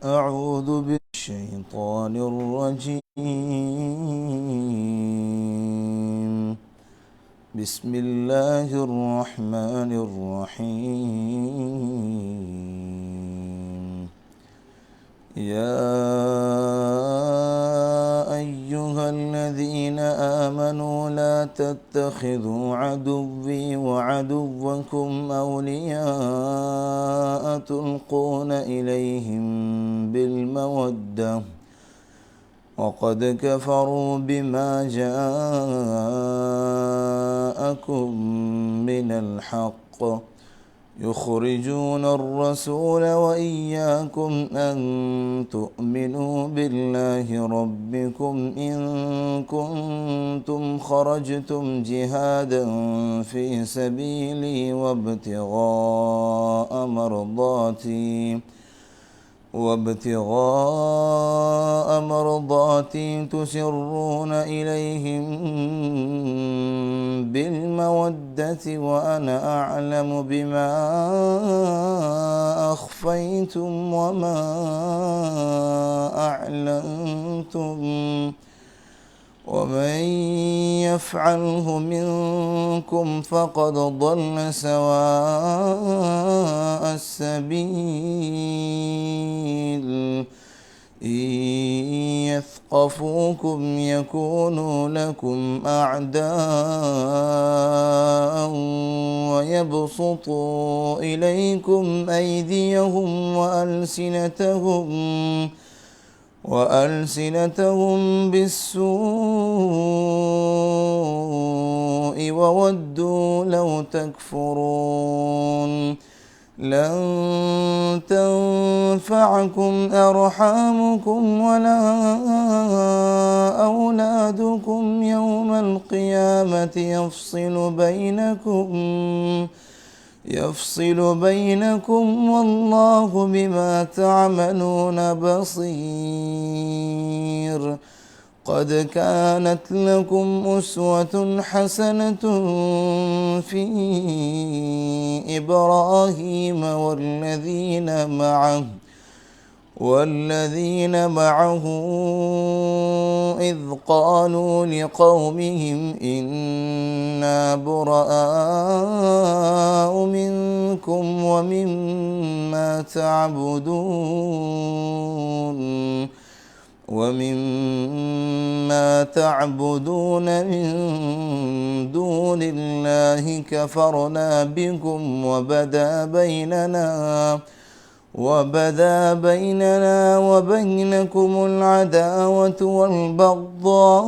أعوذ بالشيطان الرجيم. بسم الله الرحمن الرحيم. يا أيها الذين آمنوا لا تتخذوا عدوي وعدوكم أولياء تلقون إليهم بالمودة وقد كفروا بما جاءكم من الحق يخرجون الرسول وإياكم أن تؤمنوا بالله ربكم إن كنتم خرجتم جهادا في سبيلي وابتغاء مرضاتي تسرون إليهم بالمودة وأنا أعلم بما أخفيتم وما أعلنتم ومن يفعله منكم فقد ضل سواء السبيل إن يثقفوكم يكونوا لكم أعداء ويبسطوا إليكم أيديهم وألسنتهم بالسوء وودوا لو تكفرون لن تنفعكم أرحامكم ولا أولادكم يوم القيامة يفصل بينكم والله بما تعملون بصير. قد كانت لكم أسوة حسنة في إبراهيم والذين معه إذ قالوا لقومهم إنا براء منكم ومما تعبدون من دون الله كفرنا بكم وبدا بيننا وبينكم العداوة والبغضاء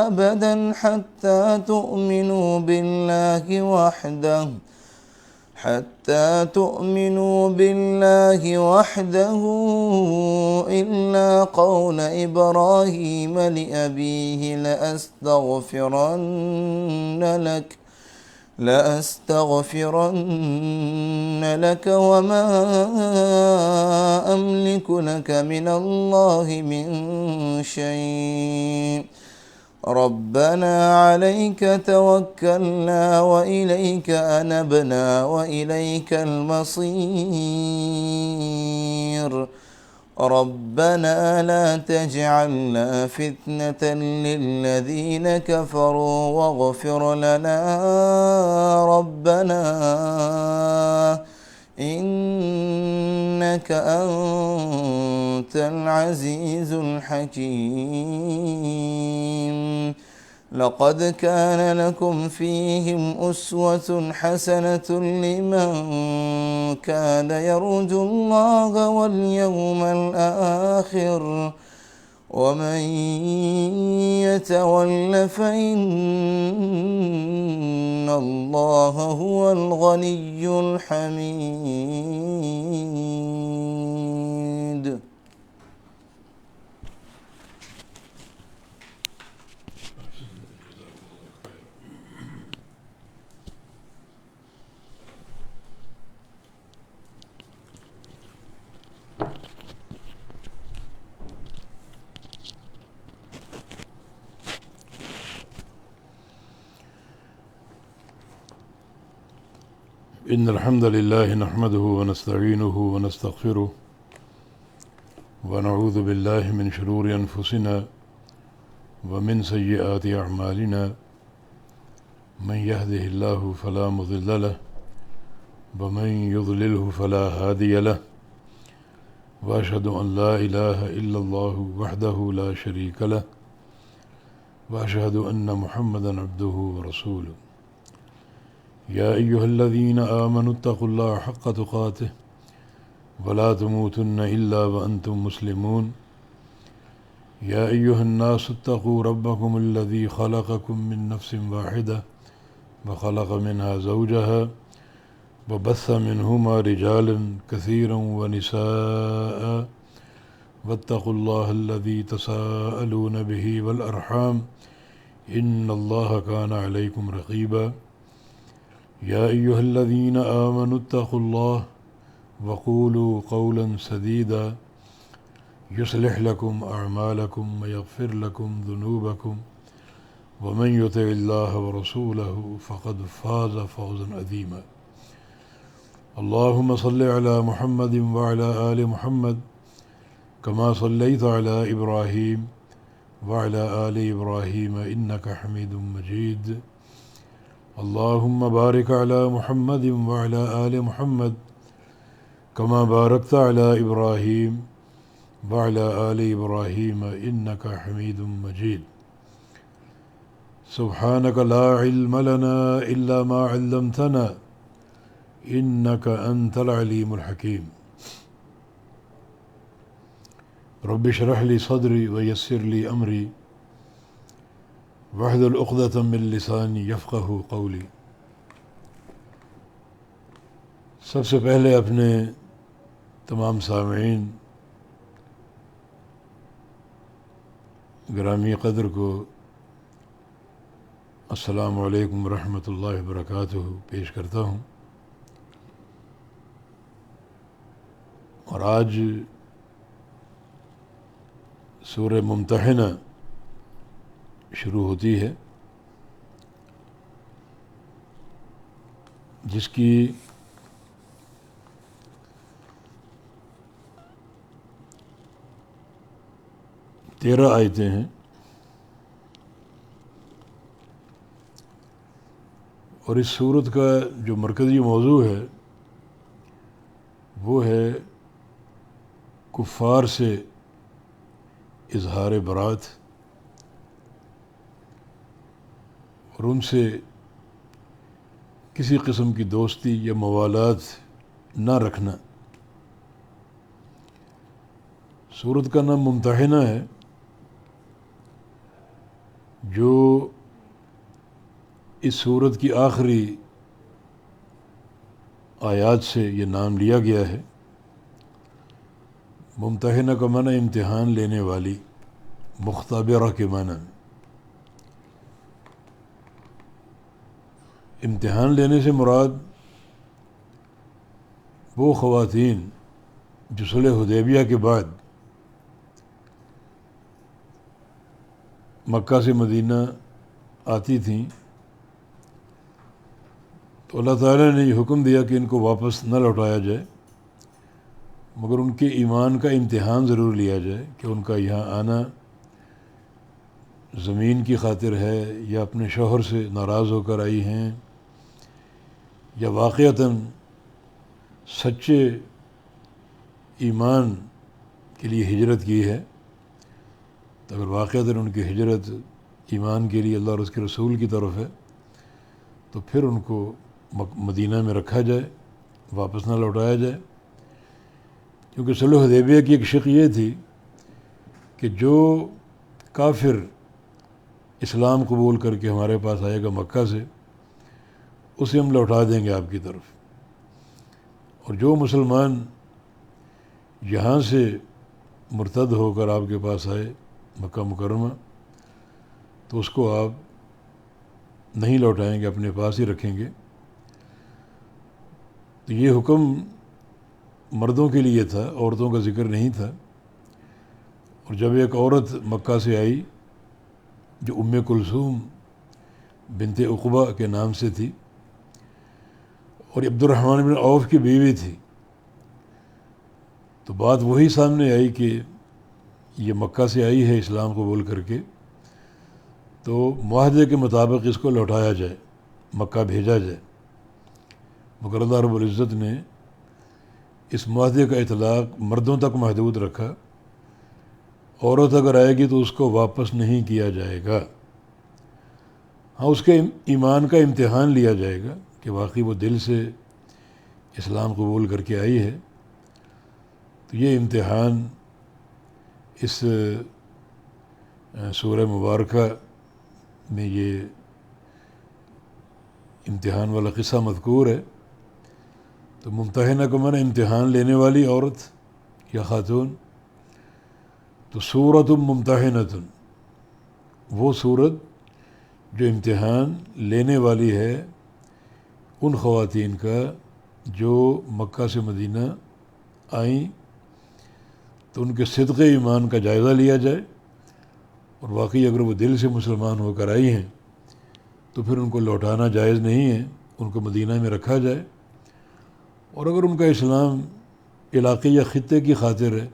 أبدا حتى تؤمنوا بالله وحده إلا قول إبراهيم لأبيه لأستغفرن لك وما أملك لك من الله من شيء ربنا عليك توكلنا وإليك أنبنا وإليك المصير ربنا لا تجعلنا فتنة للذين كفروا واغفر لنا ربنا إنك أنت العزيز الحكيم. لقد كان لكم فيهم أسوة حسنة لمن كان يرجو الله واليوم الآخر ومن يتول فإن الله هو الغني الحميد. إن الحمد لله نحمده ونستعينه ونستغفره ونعوذ بالله من شرور أنفسنا ومن سيئات أعمالنا من يهده الله فلا مضل له ومن يضلله فلا هادي له وأشهد أن لا إله إلا الله وحده لا شريك له وأشهد أن محمدا عبده ورسوله يا أيها الذين آمنوا اتقوا الله حق تقاته ولا تموتن إلا وأنتم مسلمون يا أيها الناس اتقوا ربكم الذي خلقكم من نفس واحدة وخلق منها زوجها وبث منهما رجالا كثيرا ونساء واتقوا الله الذي تساءلون به والأرحام إن الله كان عليكم رقيبا يا أيها الذين آمنوا اتقوا الله وقولوا قولا سديدا يصلح لكم أعمالكم ويغفر لكم ذنوبكم ومن يطع الله ورسوله فقد فاز فوزا عظيما اللهم صل على محمد وعلى آل محمد كما صليت على إبراهيم وعلى آل إبراهيم إنك حميد مجيد اللهم بارك على محمد وعلى آل محمد كما باركت على إبراهيم وعلى آل إبراهيم إنك حميد مجيد سبحانك لا علم لنا إلا ما علمتنا إنك أنت العليم الحكيم رب اشرح لي صدري ويسر لي أمري واحلل عقدة من لسانی یفقہوا قولی۔ سب سے پہلے اپنے تمام سامعین گرامی قدر کو السلام علیکم ورحمۃ اللہ وبرکاتہ پیش کرتا ہوں، اور آج سورہ ممتحنہ شروع ہوتی ہے، جس کی 13 آیتیں ہیں، اور اس سورت کا جو مرکزی موضوع ہے وہ ہے کفار سے اظہار برات اور ان سے کسی قسم کی دوستی یا موالات نہ رکھنا۔ سورت کا نام ممتحنہ ہے، جو اس سورت کی آخری آیات سے یہ نام لیا گیا ہے۔ ممتحنہ کا معنی امتحان لینے والی، مختبرہ کے معنی میں۔ امتحان لینے سے مراد وہ خواتین جو صلح حدیبیہ کے بعد مکہ سے مدینہ آتی تھیں، تو اللہ تعالیٰ نے یہ حکم دیا کہ ان کو واپس نہ لوٹایا جائے، مگر ان کے ایمان کا امتحان ضرور لیا جائے کہ ان کا یہاں آنا زمین کی خاطر ہے، یا اپنے شوہر سے ناراض ہو کر آئی ہیں، یا واقعتاً سچے ایمان کے لیے ہجرت کی ہے۔ تو اگر واقعتاً ان کی ہجرت ایمان کے لیے اللہ اور اس کے رسول کی طرف ہے، تو پھر ان کو مدینہ میں رکھا جائے، واپس نہ لوٹایا جائے، کیونکہ صلح حدیبیہ کی ایک شق یہ تھی کہ جو کافر اسلام قبول کر کے ہمارے پاس آئے گا مکہ سے، اسے ہم لوٹا دیں گے آپ کی طرف، اور جو مسلمان یہاں سے مرتد ہو کر آپ کے پاس آئے مکہ مکرمہ، تو اس کو آپ نہیں لوٹائیں گے، اپنے پاس ہی رکھیں گے۔ تو یہ حکم مردوں کے لیے تھا، عورتوں کا ذکر نہیں تھا۔ اور جب ایک عورت مکہ سے آئی جو ام کلثوم بنت عقبہ کے نام سے تھی، اور عبد الرحمن بن عوف کی بیوی تھی. تو بات وہی سامنے آئی کہ یہ مکہ سے آئی ہے اسلام قبول کر کے، تو معاہدے کے مطابق اس کو لوٹایا جائے، مکہ بھیجا جائے. مگر اللہ رب العزت نے اس معاہدے کا اطلاق مردوں تک محدود رکھا. عورت اگر آئے گی تو اس کو واپس نہیں کیا جائے گا. ہاں، اس کے ایمان کا امتحان لیا جائے گا کہ واقعی وہ دل سے اسلام قبول کر کے آئی ہے. تو یہ امتحان اس سورہ مبارکہ میں یہ امتحان والا قصہ مذکور ہے. تو ممتحنہ کو معنی امتحان لینے والی عورت یا خاتون. تو سورۃ ممتحنۃ، وہ صورت جو امتحان لینے والی ہے ان خواتین کا جو مکہ سے مدینہ آئیں، تو ان کے صدق ایمان کا جائزہ لیا جائے، اور واقعی اگر وہ دل سے مسلمان ہو کر آئی ہیں تو پھر ان کو لوٹانا جائز نہیں ہے، ان کو مدینہ میں رکھا جائے. اور اگر ان کا اسلام علاقے یا خطے کی خاطر ہے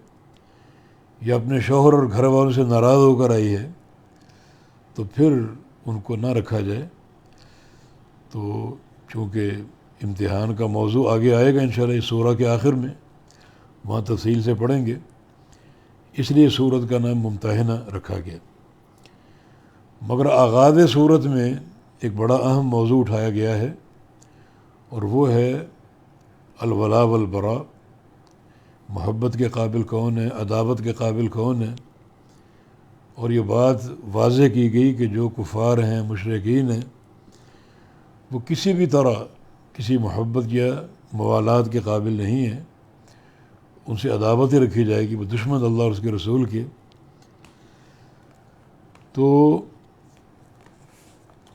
یا اپنے شوہر اور گھر والوں سے ناراض ہو کر آئی ہے تو پھر ان کو نہ رکھا جائے. تو چونکہ امتحان کا موضوع آگے آئے گا انشاءاللہ اس سورہ کے آخر میں، وہاں تفصیل سے پڑھیں گے، اس لیے سورت کا نام ممتحنہ رکھا گیا. مگر آغاز سورت میں ایک بڑا اہم موضوع اٹھایا گیا ہے، اور وہ ہے الولاء والبراء. محبت کے قابل کون ہے، عداوت کے قابل کون ہے. اور یہ بات واضح کی گئی کہ جو کفار ہیں، مشرکین ہیں، وہ کسی بھی طرح کسی محبت یا موالات کے قابل نہیں ہیں. ان سے عداوت ہی رکھی جائے گی، وہ دشمن اللہ اور اس کے رسول کے. تو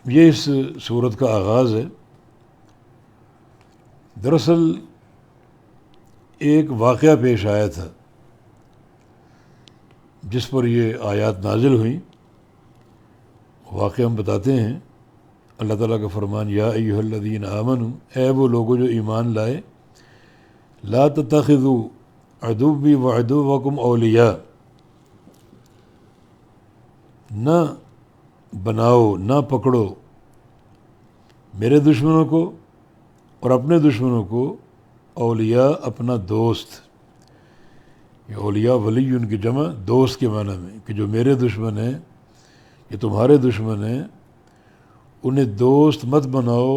یہ اس سورت کا آغاز ہے. دراصل ایک واقعہ پیش آیا تھا جس پر یہ آیات نازل ہوئیں. واقعہ ہم بتاتے ہیں. اللہ تعالیٰ کا فرمان، یا ایھا الذین آمنوا، اے وہ لوگوں جو ایمان لائے، لا تتخذوا عدوی وعدوکم اولیاء، نہ بناؤ، نہ پکڑو میرے دشمنوں کو اور اپنے دشمنوں کو اولیاء، اپنا دوست. یہ اولیاء ولی ان کی جمع دوست کے معنی میں، کہ جو میرے دشمن ہیں، یہ تمہارے دشمن ہیں، انہیں دوست مت بناؤ،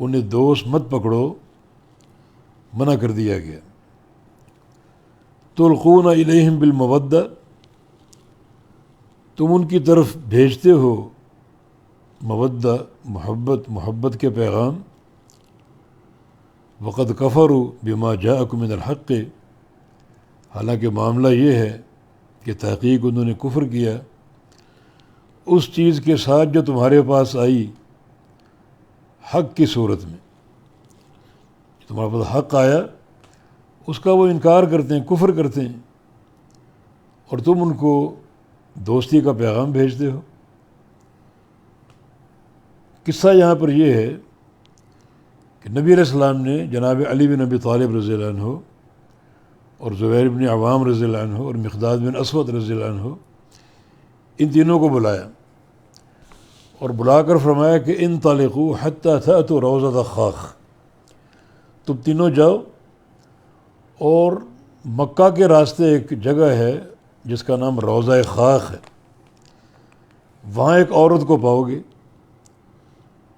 انہیں دوست مت پکڑو، منع کر دیا گیا. تلقون الیہم بالمودہ، تم ان کی طرف بھیجتے ہو مودہ، محبت کے پیغام. وقد کفروا بما جاءکم من الحق، حالانکہ معاملہ یہ ہے کہ تحقیق انہوں نے کفر کیا اس چیز کے ساتھ جو تمہارے پاس آئی حق کی صورت میں. تمہارے پاس حق آیا، اس کا وہ انکار کرتے ہیں، کفر کرتے ہیں، اور تم ان کو دوستی کا پیغام بھیجتے ہو. قصہ یہاں پر یہ ہے کہ نبی علیہ السلام نے جناب علی بن ابی طالب رضی اللہ عنہ اور زبیر بن عوام رضی اللہ عنہ اور مقداد بن اسود رضی اللہ عنہ، ان تینوں کو بلایا اور بلا کر فرمایا کہ انطلقوا حتی تأتوا روضۃ خاخ، تم تینوں جاؤ اور مکہ کے راستے ایک جگہ ہے جس کا نام روضہ خاخ ہے، وہاں ایک عورت کو پاؤ گے،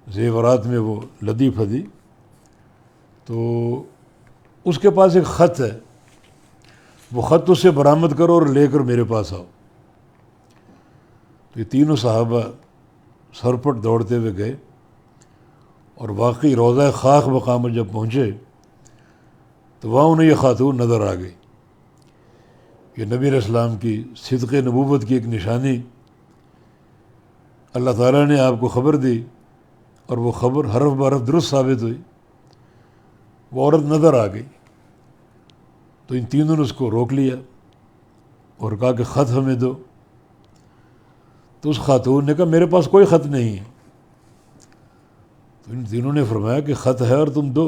زیورات میں وہ لدی پھدی. تو اس کے پاس ایک خط ہے، وہ خط اس سے برآمد کرو اور لے کر میرے پاس آؤ. تو یہ تینوں صحابہ سرپٹ دوڑتے ہوئے گئے، اور واقعی روضہ خاخ مقام پر جب پہنچے تو وہاں انہیں یہ خاتون نظر آ گئی. کہ نبی علیہ السلام کی صدق نبوت کی ایک نشانی، اللہ تعالیٰ نے آپ کو خبر دی اور وہ خبر حرف بحرف درست ثابت ہوئی. وہ عورت نظر آ گئی. تو ان تینوں نے اس کو روک لیا اور کہا کہ خط ہمیں دو. تو اس خاتون نے کہا میرے پاس کوئی خط نہیں ہے. تو ان تینوں نے فرمایا کہ خط ہے اور تم دو،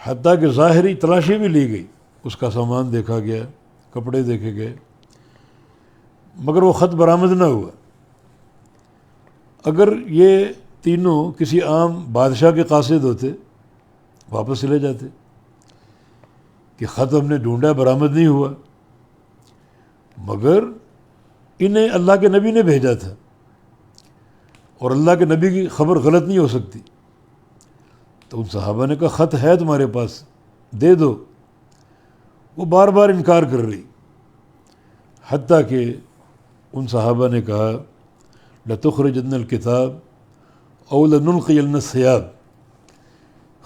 حتیٰ کہ ظاہری تلاشی بھی لی گئی، اس کا سامان دیکھا گیا، کپڑے دیکھے گئے، مگر وہ خط برآمد نہ ہوا۔ اگر یہ تینوں کسی عام بادشاہ کے قاصد ہوتے واپس چلے جاتے کہ خط ہم نے ڈھونڈا برآمد نہیں ہوا، مگر انہیں اللہ کے نبی نے بھیجا تھا اور اللہ کے نبی کی خبر غلط نہیں ہو سکتی، تو ان صحابہ نے کہا خط ہے تمہارے پاس، دے دو۔ وہ بار بار انکار کر رہی، حتیٰ کہ ان صحابہ نے کہا لَتُخْرِجَنَّ الْكِتَابَ أَوْ لَنُلْقِيَنَّ الثِّيَابَ،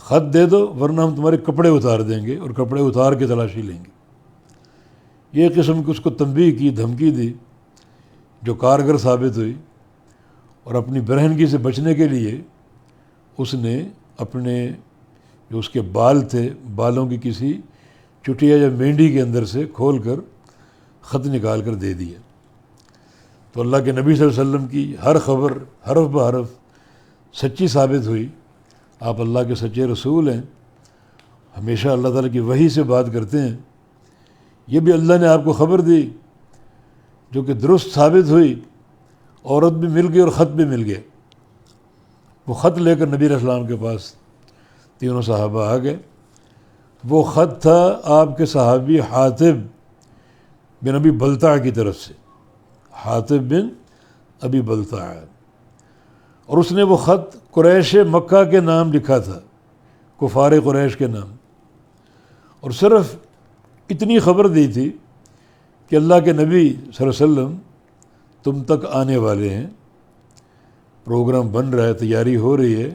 خط دے دو ورنہ ہم تمہارے کپڑے اتار دیں گے اور کپڑے اتار کے تلاشی لیں گے۔ یہ قسم کی اس کو تنبیہ کی، دھمکی دی، جو کارگر ثابت ہوئی، اور اپنی برہنگی سے بچنے کے لیے اس نے اپنے جو اس کے بال تھے، بالوں کی کسی چٹیا یا مینڈی کے اندر سے کھول کر خط نکال کر دے دیا۔ تو اللہ کے نبی صلی اللہ علیہ وسلم کی ہر خبر حرف بحرف سچی ثابت ہوئی۔ آپ اللہ کے سچے رسول ہیں، ہمیشہ اللہ تعالیٰ کی وحی سے بات کرتے ہیں۔ یہ بھی اللہ نے آپ کو خبر دی جو کہ درست ثابت ہوئی، عورت بھی مل گئی اور خط بھی مل گیا۔ وہ خط لے کر نبی علیہ السلام کے پاس تینوں صحابہ آ گئے۔ وہ خط تھا آپ کے صحابی حاطب بن ابی بلتع کی طرف سے، حاطب بن ابی بلتع، اور اس نے وہ خط قریش مکہ کے نام لکھا تھا، کفار قریش کے نام، اور صرف اتنی خبر دی تھی کہ اللہ کے نبی صلی اللہ علیہ وسلم تم تک آنے والے ہیں، پروگرام بن رہا ہے، تیاری ہو رہی ہے،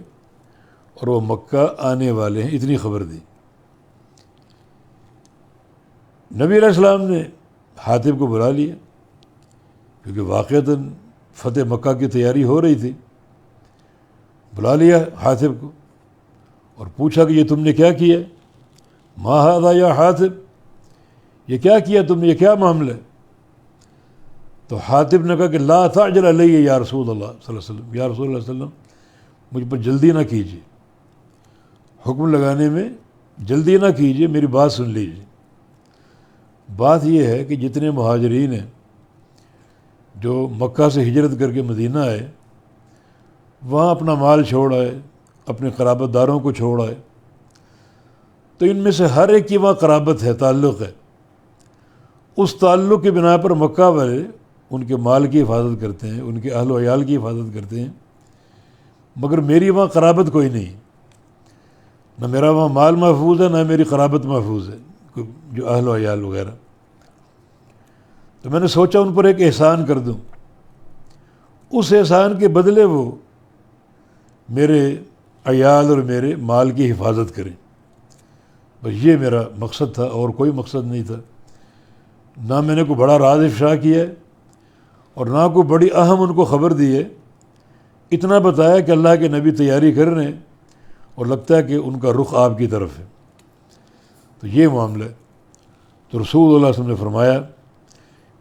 اور وہ مکہ آنے والے ہیں، اتنی خبر دی۔ نبی علیہ السلام نے حاطب کو بلا لیا، کیونکہ واقعتاً فتح مکہ کی تیاری ہو رہی تھی۔ بلا لیا حاطب کو اور پوچھا کہ یہ تم نے کیا کیا؟ ما ھذا یا حاطب، یہ کیا کیا تم نے، یہ کیا معاملہ ہے؟ تو حاطب نے کہا کہ لا تعجل علیہ یا رسول اللہ صلی اللہ علیہ وسلم، یا رسول اللہ صلی اللہ علیہ وسلم مجھ پر جلدی نہ کیجیے، حکم لگانے میں جلدی نہ کیجیے، میری بات سن لیجیے۔ بات یہ ہے کہ جتنے مہاجرین ہیں جو مکہ سے ہجرت کر کے مدینہ آئے، وہاں اپنا مال چھوڑ آئے، اپنے قرابت داروں کو چھوڑ آئے، تو ان میں سے ہر ایک کی وہاں قرابت ہے، تعلق ہے۔ اس تعلق کی بنا پر مکہ والے ان کے مال کی حفاظت کرتے ہیں، ان کے اہل و عیال کی حفاظت کرتے ہیں، مگر میری وہاں قرابت کوئی نہیں، نہ میرا وہاں مال محفوظ ہے، نہ میری قرابت محفوظ ہے، جو اہل و عیال وغیرہ۔ تو میں نے سوچا ان پر ایک احسان کر دوں، اس احسان کے بدلے وہ میرے عیال اور میرے مال کی حفاظت کریں۔ بس یہ میرا مقصد تھا، اور کوئی مقصد نہیں تھا۔ نہ میں نے کوئی بڑا راز افشا کیا ہے اور نہ کوئی بڑی اہم ان کو خبر دی ہے، اتنا بتایا کہ اللہ کے نبی تیاری کر رہے ہیں اور لگتا ہے کہ ان کا رخ آپ کی طرف ہے۔ تو یہ معاملہ ہے۔ تو رسول اللہ صلی اللہ علیہ وسلم نے فرمایا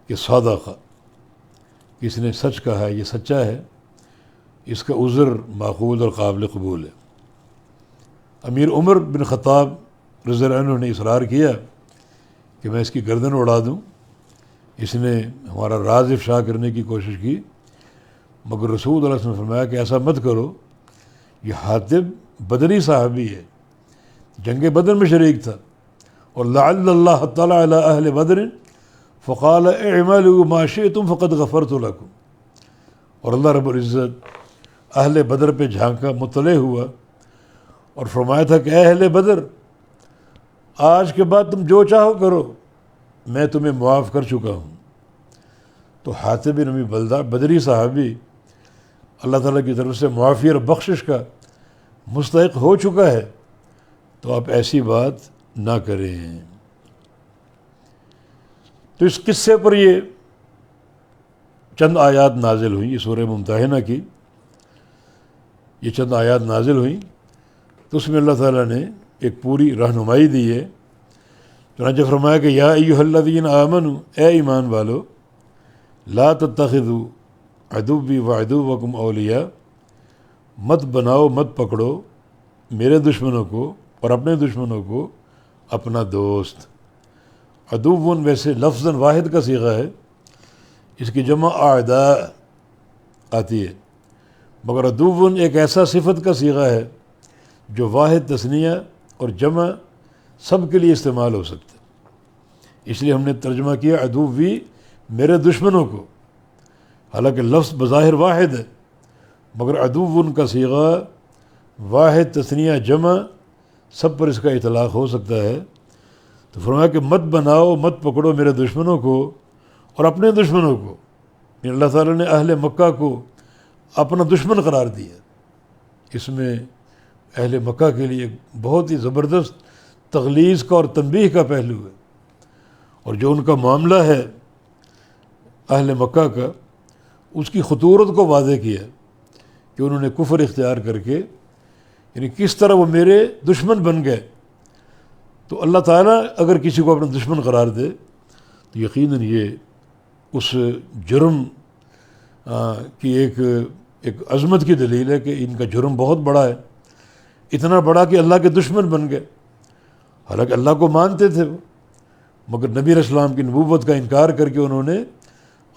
کہ صادقہ، اس نے سچ کہا ہے، یہ سچا ہے، اس کا عذر ماخوذ اور قابل قبول ہے۔ امیر عمر بن خطاب رضی اللہ عنہ نے اصرار کیا کہ میں اس کی گردن اڑا دوں، اس نے ہمارا راز افشا کرنے کی کوشش کی، مگر رسول اللہ صلی اللہ علیہ وسلم نے فرمایا کہ ایسا مت کرو، یہ حاطب بدری صحابی ہے، جنگ بدر میں شریک تھا، اور لعل اللہ اطلع علی اہل بدر فقال اعملوا ما شئتم فقد غفرت لکم، اور اللہ رب العزت اہل بدر پہ جھانکا، مطلع ہوا اور فرمایا تھا کہ اے اہل بدر، آج کے بعد تم جو چاہو کرو، میں تمہیں معاف کر چکا ہوں۔ تو حاطب بن ابی بلتع بدری صحابی اللہ تعالیٰ کی طرف سے معافی اور بخشش کا مستحق ہو چکا ہے، تو آپ ایسی بات نہ کریں۔ تو اس قصے پر یہ چند آیات نازل ہوئیں، یہ سورہ ممتحنہ کی یہ چند آیات نازل ہوئیں، تو اس میں اللہ تعالیٰ نے ایک پوری رہنمائی دی ہے۔ چنانچہ فرمایا کہ یا ایھا الذین آمنوا، اے ایمان والو، لا تتخذوا عدوی وعدوکم اولیاء، مت بناؤ مت پکڑو میرے دشمنوں کو اور اپنے دشمنوں کو اپنا دوست. عدوٌ ویسے لفظاً واحد کا صیغہ ہے، اس کی جمع اعداء آتی ہے، مگر عدوٌ ایک ایسا صفت کا صیغہ ہے جو واحد تثنیہ اور جمع سب کے لیے استعمال ہو سکتا ہے. اس لیے ہم نے ترجمہ کیا عدوی میرے دشمنوں کو، حالانکہ لفظ بظاہر واحد ہے مگر عدوٌ کا صیغہ واحد تثنیہ جمع سب پر اس کا اطلاق ہو سکتا ہے. تو فرمایا کہ مت بناؤ مت پکڑو میرے دشمنوں کو اور اپنے دشمنوں کو. یعنی اللہ تعالیٰ نے اہل مکہ کو اپنا دشمن قرار دیا. اس میں اہل مکہ کے لیے بہت ہی زبردست تغلیظ کا اور تنبیہ کا پہلو ہے، اور جو ان کا معاملہ ہے اہل مکہ کا اس کی خطورت کو واضح کیا کہ انہوں نے کفر اختیار کر کے یعنی کس طرح وہ میرے دشمن بن گئے. تو اللہ تعالیٰ اگر کسی کو اپنا دشمن قرار دے تو یقیناً یہ اس جرم کی ایک عظمت کی دلیل ہے کہ ان کا جرم بہت بڑا ہے، اتنا بڑا کہ اللہ کے دشمن بن گئے. حالانکہ اللہ کو مانتے تھے وہ، مگر نبی علیہ السلام کی نبوت کا انکار کر کے انہوں نے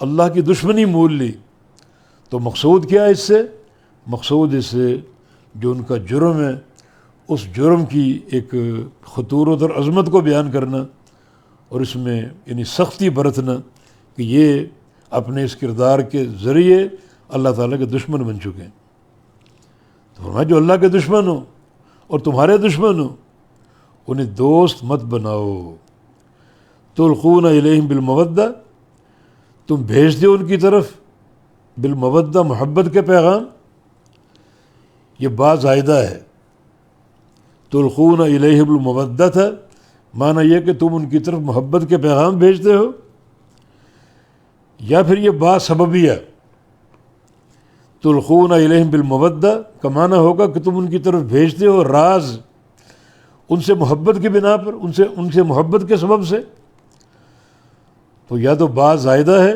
اللہ کی دشمنی مول لی. تو مقصود کیا ہے اس سے؟ مقصود اس سے جو ان کا جرم ہے اس جرم کی ایک خطورت اور عظمت کو بیان کرنا، اور اس میں یعنی سختی برتنا کہ یہ اپنے اس کردار کے ذریعے اللہ تعالیٰ کے دشمن بن چکے ہیں. تو فرمایا جو اللہ کے دشمن ہو اور تمہارے دشمن ہو انہیں دوست مت بناؤ. تلقون الیہم بالمودہ، تم بھیج دو ان کی طرف بالمودہ محبت کے پیغام. یہ بات زائدہ ہے. تلقون الیہم بالمودہ تھا معنی یہ کہ تم ان کی طرف محبت کے پیغام بھیجتے ہو، یا پھر یہ بات سببیہ. تلقون الیہم بالمودہ کا معنی ہوگا کہ تم ان کی طرف بھیجتے ہو راز، ان سے محبت کی بنا پر، ان سے محبت کے سبب سے. تو یا تو بات زائدہ ہے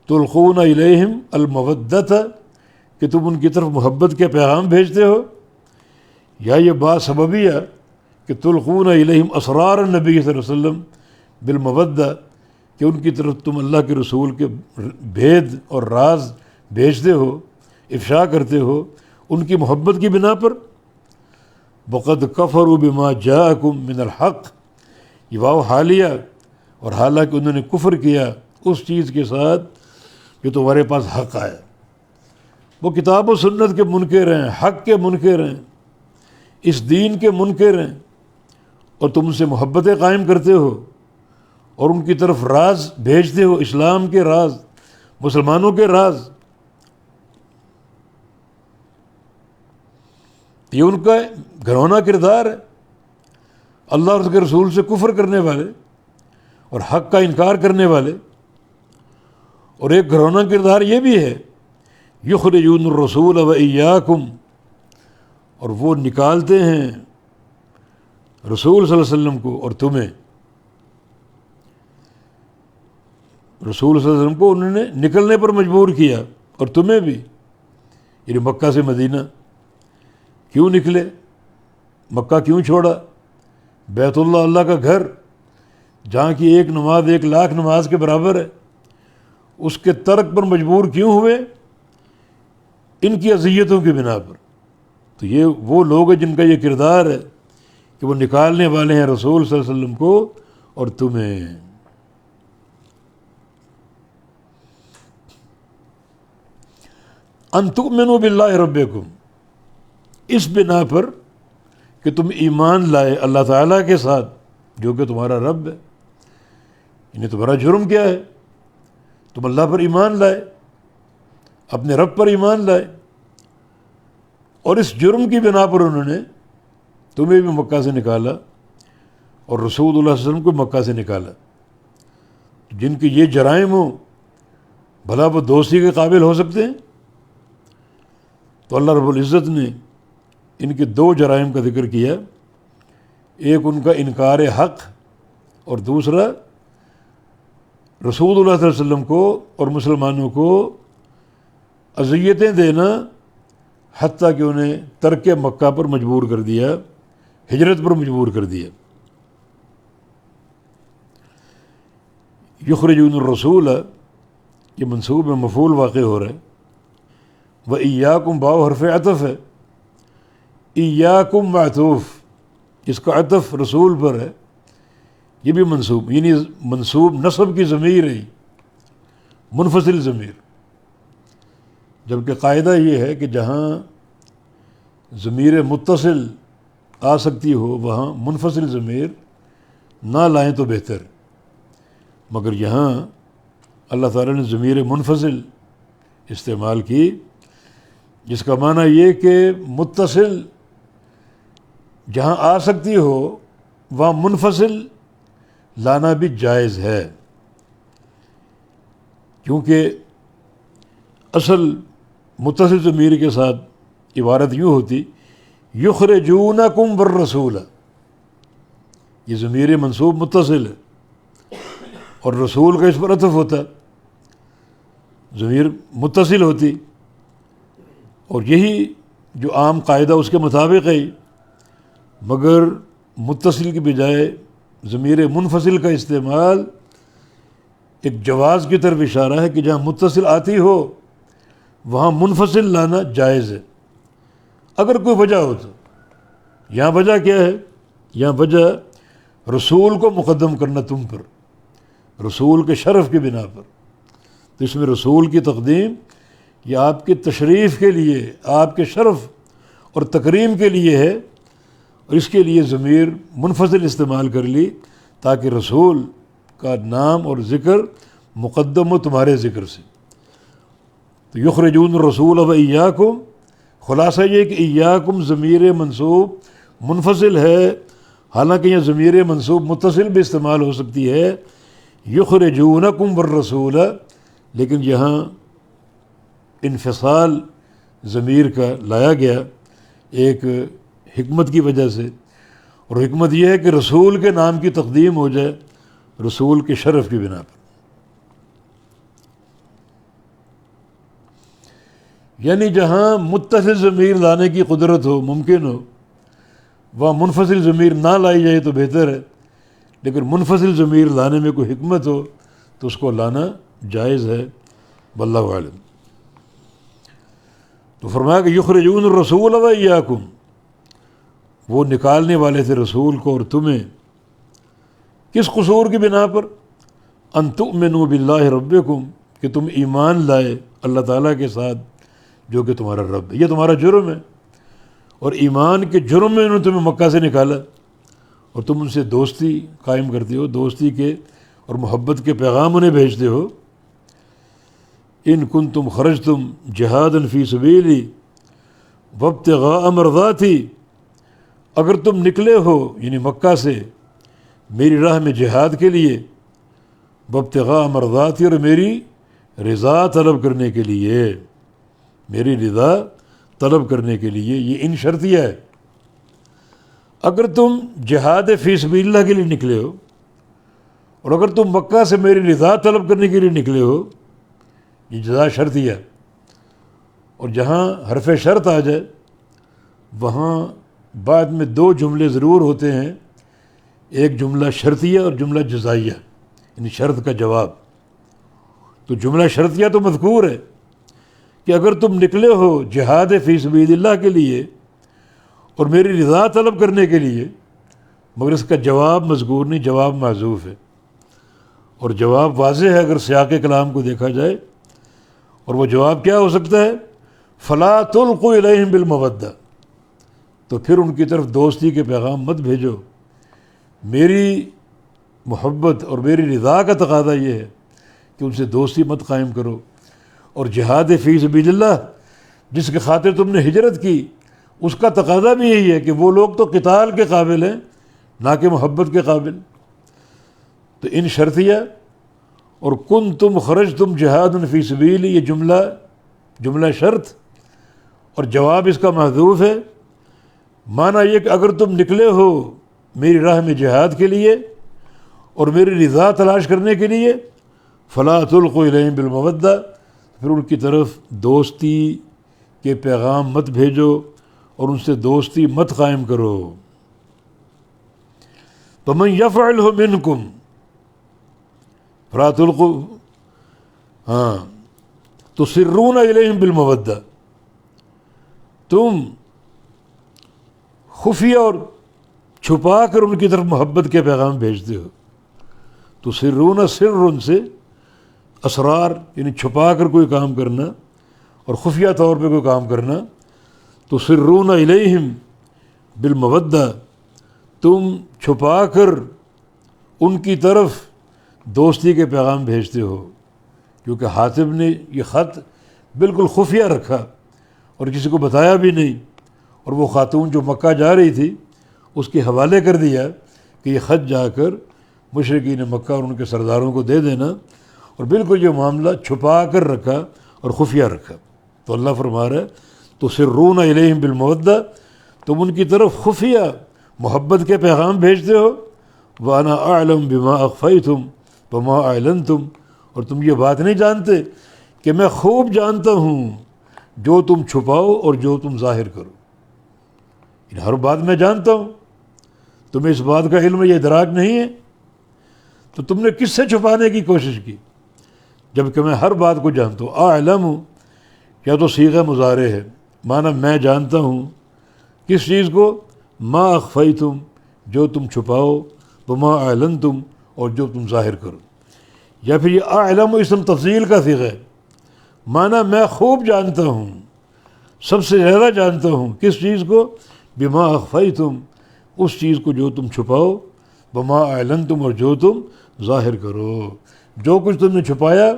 تلقون الیہم المودۃ کہ تم ان کی طرف محبت کے پیغام بھیجتے ہو، یا یہ بات سببیہ کہ تلقون الیہم اسرار النبی صلی اللہ علیہ وسلم بالمودہ کہ ان کی طرف تم اللہ کے رسول کے بھید اور راز بھیجتے ہو، افشا کرتے ہو ان کی محبت کی بنا پر. وقد کفروا بما جاءکم من الحق، یہ واو حالیہ، اور حالانکہ انہوں نے کفر کیا اس چیز کے ساتھ جو تمہارے پاس حق آیا. وہ کتاب و سنت کے منکر ہیں، حق کے منکر ہیں، اس دین کے منکر ہیں، اور تم ان سے محبتیں قائم کرتے ہو اور ان کی طرف راز بھیجتے ہو، اسلام کے راز، مسلمانوں کے راز. یہ ان کا گھرونا کردار ہے. اللہ اور اس کے رسول سے کفر کرنے والے اور حق کا انکار کرنے والے. اور ایک گھرونا کردار یہ بھی ہے یخرجون الرسول وإیاکم، اور وہ نکالتے ہیں رسول صلی اللہ علیہ وسلم کو اور تمہیں. رسول صلی اللہ علیہ وسلم کو انہوں نے نکلنے پر مجبور کیا اور تمہیں بھی. یعنی مکہ سے مدینہ کیوں نکلے، مکہ کیوں چھوڑا، بیت اللہ اللہ کا گھر جہاں کی ایک نماز 1,00,000 نماز کے برابر ہے، اس کے ترک پر مجبور کیوں ہوئے؟ ان کی اذیتوں کی بنا پر. تو یہ وہ لوگ ہیں جن کا یہ کردار ہے کہ وہ نکالنے والے ہیں رسول صلی اللہ علیہ وسلم کو اور تمہیں. ان تؤمنوا باللہ ربکم، اس بنا پر کہ تم ایمان لائے اللہ تعالیٰ کے ساتھ جو کہ تمہارا رب ہے. یعنی تمہارا جرم کیا ہے؟ تم اللہ پر ایمان لائے، اپنے رب پر ایمان لائے، اور اس جرم کی بنا پر انہوں نے تمہیں بھی مکہ سے نکالا اور رسول اللہ صلی اللہ علیہ وسلم کو مکہ سے نکالا. جن کے یہ جرائم ہوں بھلا وہ دوستی کے قابل ہو سکتے ہیں؟ تو اللہ رب العزت نے ان کے 2 جرائم کا ذکر کیا. ایک ان کا انکار حق، اور دوسرا رسول اللہ صلی اللہ علیہ وسلم کو اور مسلمانوں کو اذیتیں دینا حتیٰ کہ انہیں ترک مکہ پر مجبور کر دیا، ہجرت پر مجبور کر دیا۔ یخرجون الرسول، یہ منصوب میں مفعول واقع ہو رہا ہے، وَإِيَّاكُمْ باؤ حرف عطف ہے، ایاکم معطوف، اس کا عطف رسول پر ہے، یہ بھی منصوب، یعنی منصوب نصب کی ضمیر ہے، منفصل ضمیر، جبکہ قاعدہ یہ ہے کہ جہاں ضمیر متصل آ سکتی ہو وہاں منفصل ضمیر نہ لائیں تو بہتر، مگر یہاں اللہ تعالیٰ نے ضمیر منفصل استعمال کی، جس کا معنی یہ کہ متصل جہاں آ سکتی ہو وہاں منفصل لانا بھی جائز ہے، کیونکہ اصل متصل ضمیر کے ساتھ عبارت یوں ہوتی یخرجونکم بالرسول، یہ ضمیر منصوب متصل ہے اور رسول کا اس پر عطف ہوتا، ضمیر متصل ہوتی، اور یہی جو عام قاعدہ اس کے مطابق ہے، مگر متصل کی بجائے ضمیر منفصل کا استعمال ایک جواز کی طرف اشارہ ہے کہ جہاں متصل آتی ہو وہاں منفصل لانا جائز ہے، اگر کوئی وجہ ہو تو۔ یہاں وجہ کیا ہے؟ یہاں وجہ رسول کو مقدم کرنا تم پر، رسول کے شرف کی بنا پر، تو اس میں رسول کی تقدیم یہ آپ کے تشریف کے لیے، آپ کے شرف اور تکریم کے لیے ہے، اور اس کے لیے ضمیر منفصل استعمال کر لی تاکہ رسول کا نام اور ذکر مقدم ہو تمہارے ذکر سے۔ تو یخرجون الرسول و ایاکم، خلاصہ یہ کہ ایاکم ضمیر منصوب منفصل ہے، حالانکہ یہ ضمیر منصوب متصل بھی استعمال ہو سکتی ہے، یخرجونکم بالرسول، لیکن یہاں انفصال ضمیر کا لایا گیا ایک حکمت کی وجہ سے، اور حکمت یہ ہے کہ رسول کے نام کی تقدیم ہو جائے رسول کے شرف کی بنا پر۔ یعنی جہاں متصل ضمیر لانے کی قدرت ہو، ممکن ہو، وہاں منفصل ضمیر نہ لائی جائے تو بہتر ہے، لیکن منفصل ضمیر لانے میں کوئی حکمت ہو تو اس کو لانا جائز ہے، واللہ اعلم۔ تو فرمایا کہ یخرجون الرسول و ایاکم، وہ نکالنے والے تھے رسول کو اور تمہیں، کس قصور کی بنا پر؟ ان تؤمنوا باللہ ربکم، کہ تم ایمان لائے اللہ تعالیٰ کے ساتھ جو کہ تمہارا رب ہے، یہ تمہارا جرم ہے، اور ایمان کے جرم میں انہوں نے تمہیں مکہ سے نکالا، اور تم ان سے دوستی قائم کرتے ہو، دوستی کے اور محبت کے پیغام انہیں بھیجتے ہو۔ ان کنتم خرجتم جہادا فی سبیلی وابتغاء مرضاتی، اگر تم نکلے ہو یعنی مکہ سے میری راہ میں جہاد کے لیے، وابتغاء مرضاتی، اور میری رضا طلب کرنے کے لیے، میری رضا طلب کرنے کے لیے، یہ ان شرطیہ ہے۔ اگر تم جہاد فی سبیل اللہ کے لیے نکلے ہو، اور اگر تم مکہ سے میری رضا طلب کرنے کے لیے نکلے ہو، یہ جزا شرطیہ، اور جہاں حرف شرط آ جائے وہاں بعد میں دو جملے ضرور ہوتے ہیں، ایک جملہ شرطیہ اور جملہ جزائیہ، یعنی شرط کا جواب۔ تو جملہ شرطیہ تو مذکور ہے کہ اگر تم نکلے ہو جہاد فی سبیل اللہ کے لیے اور میری رضا طلب کرنے کے لیے، مگر اس کا جواب مذکور نہیں، جواب محذوف ہے، اور جواب واضح ہے اگر سیاق کلام کو دیکھا جائے، اور وہ جواب کیا ہو سکتا ہے؟ فلا تلقوا الیہم بالمودہ، تو پھر ان کی طرف دوستی کے پیغام مت بھیجو، میری محبت اور میری رضا کا تقاضا یہ ہے کہ ان سے دوستی مت قائم کرو، اور جہاد فی سبیل اللہ جس کے خاطر تم نے ہجرت کی اس کا تقاضا بھی یہی ہے کہ وہ لوگ تو قتال کے قابل ہیں نہ کہ محبت کے قابل۔ تو ان شرطیہ اور کنتم خرجتم جہادا فی سبیل، یہ جملہ شرط اور جواب اس کا محذوف ہے، معنی یہ کہ اگر تم نکلے ہو میری راہ میں جہاد کے لیے اور میری رضا تلاش کرنے کے لیے، فلا تلقوا الیہم بالمودہ، پھر ان کی طرف دوستی کہ پیغام مت بھیجو اور ان سے دوستی مت قائم کرو. فمن یفعلہ منکم فلا تلقوا تسرون الیہم بالمودہ، تم خفیہ اور چھپا کر ان کی طرف محبت کے پیغام بھیجتے ہو. تسرون سر سے اسرار یعنی چھپا کر کوئی کام کرنا اور خفیہ طور پہ کوئی کام کرنا. تسرون الیہم بالمودہ، تم چھپا کر ان کی طرف دوستی کے پیغام بھیجتے ہو. کیونکہ حاتب نے یہ خط بالکل خفیہ رکھا اور کسی کو بتایا بھی نہیں، اور وہ خاتون جو مکہ جا رہی تھی اس کے حوالے کر دیا کہ یہ خط جا کر مشرکین مکہ اور ان کے سرداروں کو دے دینا، اور بالکل یہ معاملہ چھپا کر رکھا اور خفیہ رکھا. تو اللہ فرما رہا ہے تسرون الیہم بالمودہ، تم ان کی طرف خفیہ محبت کے پیغام بھیجتے ہو. وانا اعلم بما اخفیتم وما اعلنتم، اور تم یہ بات نہیں جانتے کہ میں خوب جانتا ہوں جو تم چھپاؤ اور جو تم ظاہر کرو. ہر بات میں جانتا ہوں، تمہیں اس بات کا علم، یہ ادراک نہیں ہے، تو تم نے کس سے چھپانے کی کوشش کی جبکہ میں ہر بات کو جانتا ہوں. اعلم کیا تو صیغہ مضارع ہے، معنی میں جانتا ہوں. کس چیز کو؟ ما اخفیتم، جو تم چھپاؤ، وما اعلنتم، اور جو تم ظاہر کرو. یا پھر یہ اعلم اسم تفضیل کا صیغہ ہے، معنی میں خوب جانتا ہوں، سب سے زیادہ جانتا ہوں. کس چیز کو؟ بما اخفیتم، اس چیز کو جو تم چھپاؤ، وما اعلنتم، اور جو تم ظاہر کرو. جو کچھ تم نے چھپایا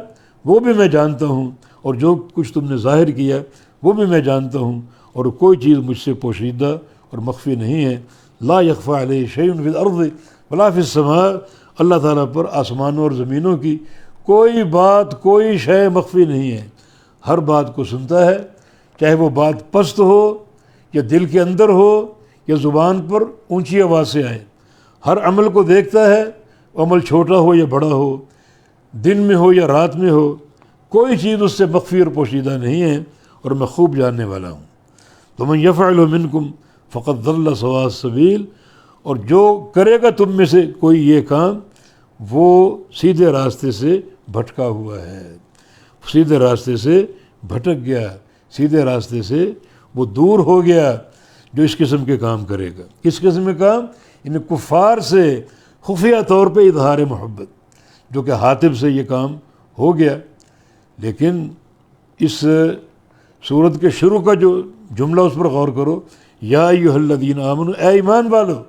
وہ بھی میں جانتا ہوں، اور جو کچھ تم نے ظاہر کیا وہ بھی میں جانتا ہوں، اور کوئی چیز مجھ سے پوشیدہ اور مخفی نہیں ہے. لا یخفی علیہ شیء فی الارض ولا فی السماء، اللہ تعالیٰ پر آسمانوں اور زمینوں کی کوئی بات، کوئی شے مخفی نہیں ہے. ہر بات کو سنتا ہے، چاہے وہ بات پست ہو یا دل کے اندر ہو یا زبان پر اونچی آواز سے آئے. ہر عمل کو دیکھتا ہے، عمل چھوٹا ہو یا بڑا ہو، دن میں ہو یا رات میں ہو، کوئی چیز اس سے مخفی اور پوشیدہ نہیں ہے، اور میں خوب جاننے والا ہوں. فمن یفعل منکم فقد ضل سواء السبیل، اور جو کرے گا تم میں سے کوئی یہ کام، وہ سیدھے راستے سے بھٹکا ہوا ہے، سیدھے راستے سے بھٹک گیا، سیدھے راستے سے وہ دور ہو گیا جو اس قسم کے کام کرے گا. کس قسم کے کام؟ ان کفار سے خفیہ طور پہ اظہار محبت، جو کہ حاتب سے یہ کام ہو گیا. لیکن اس سورت کے شروع کا جو جملہ اس پر غور کرو، یا ایھا الذین آمنوا، اے ایمان والو.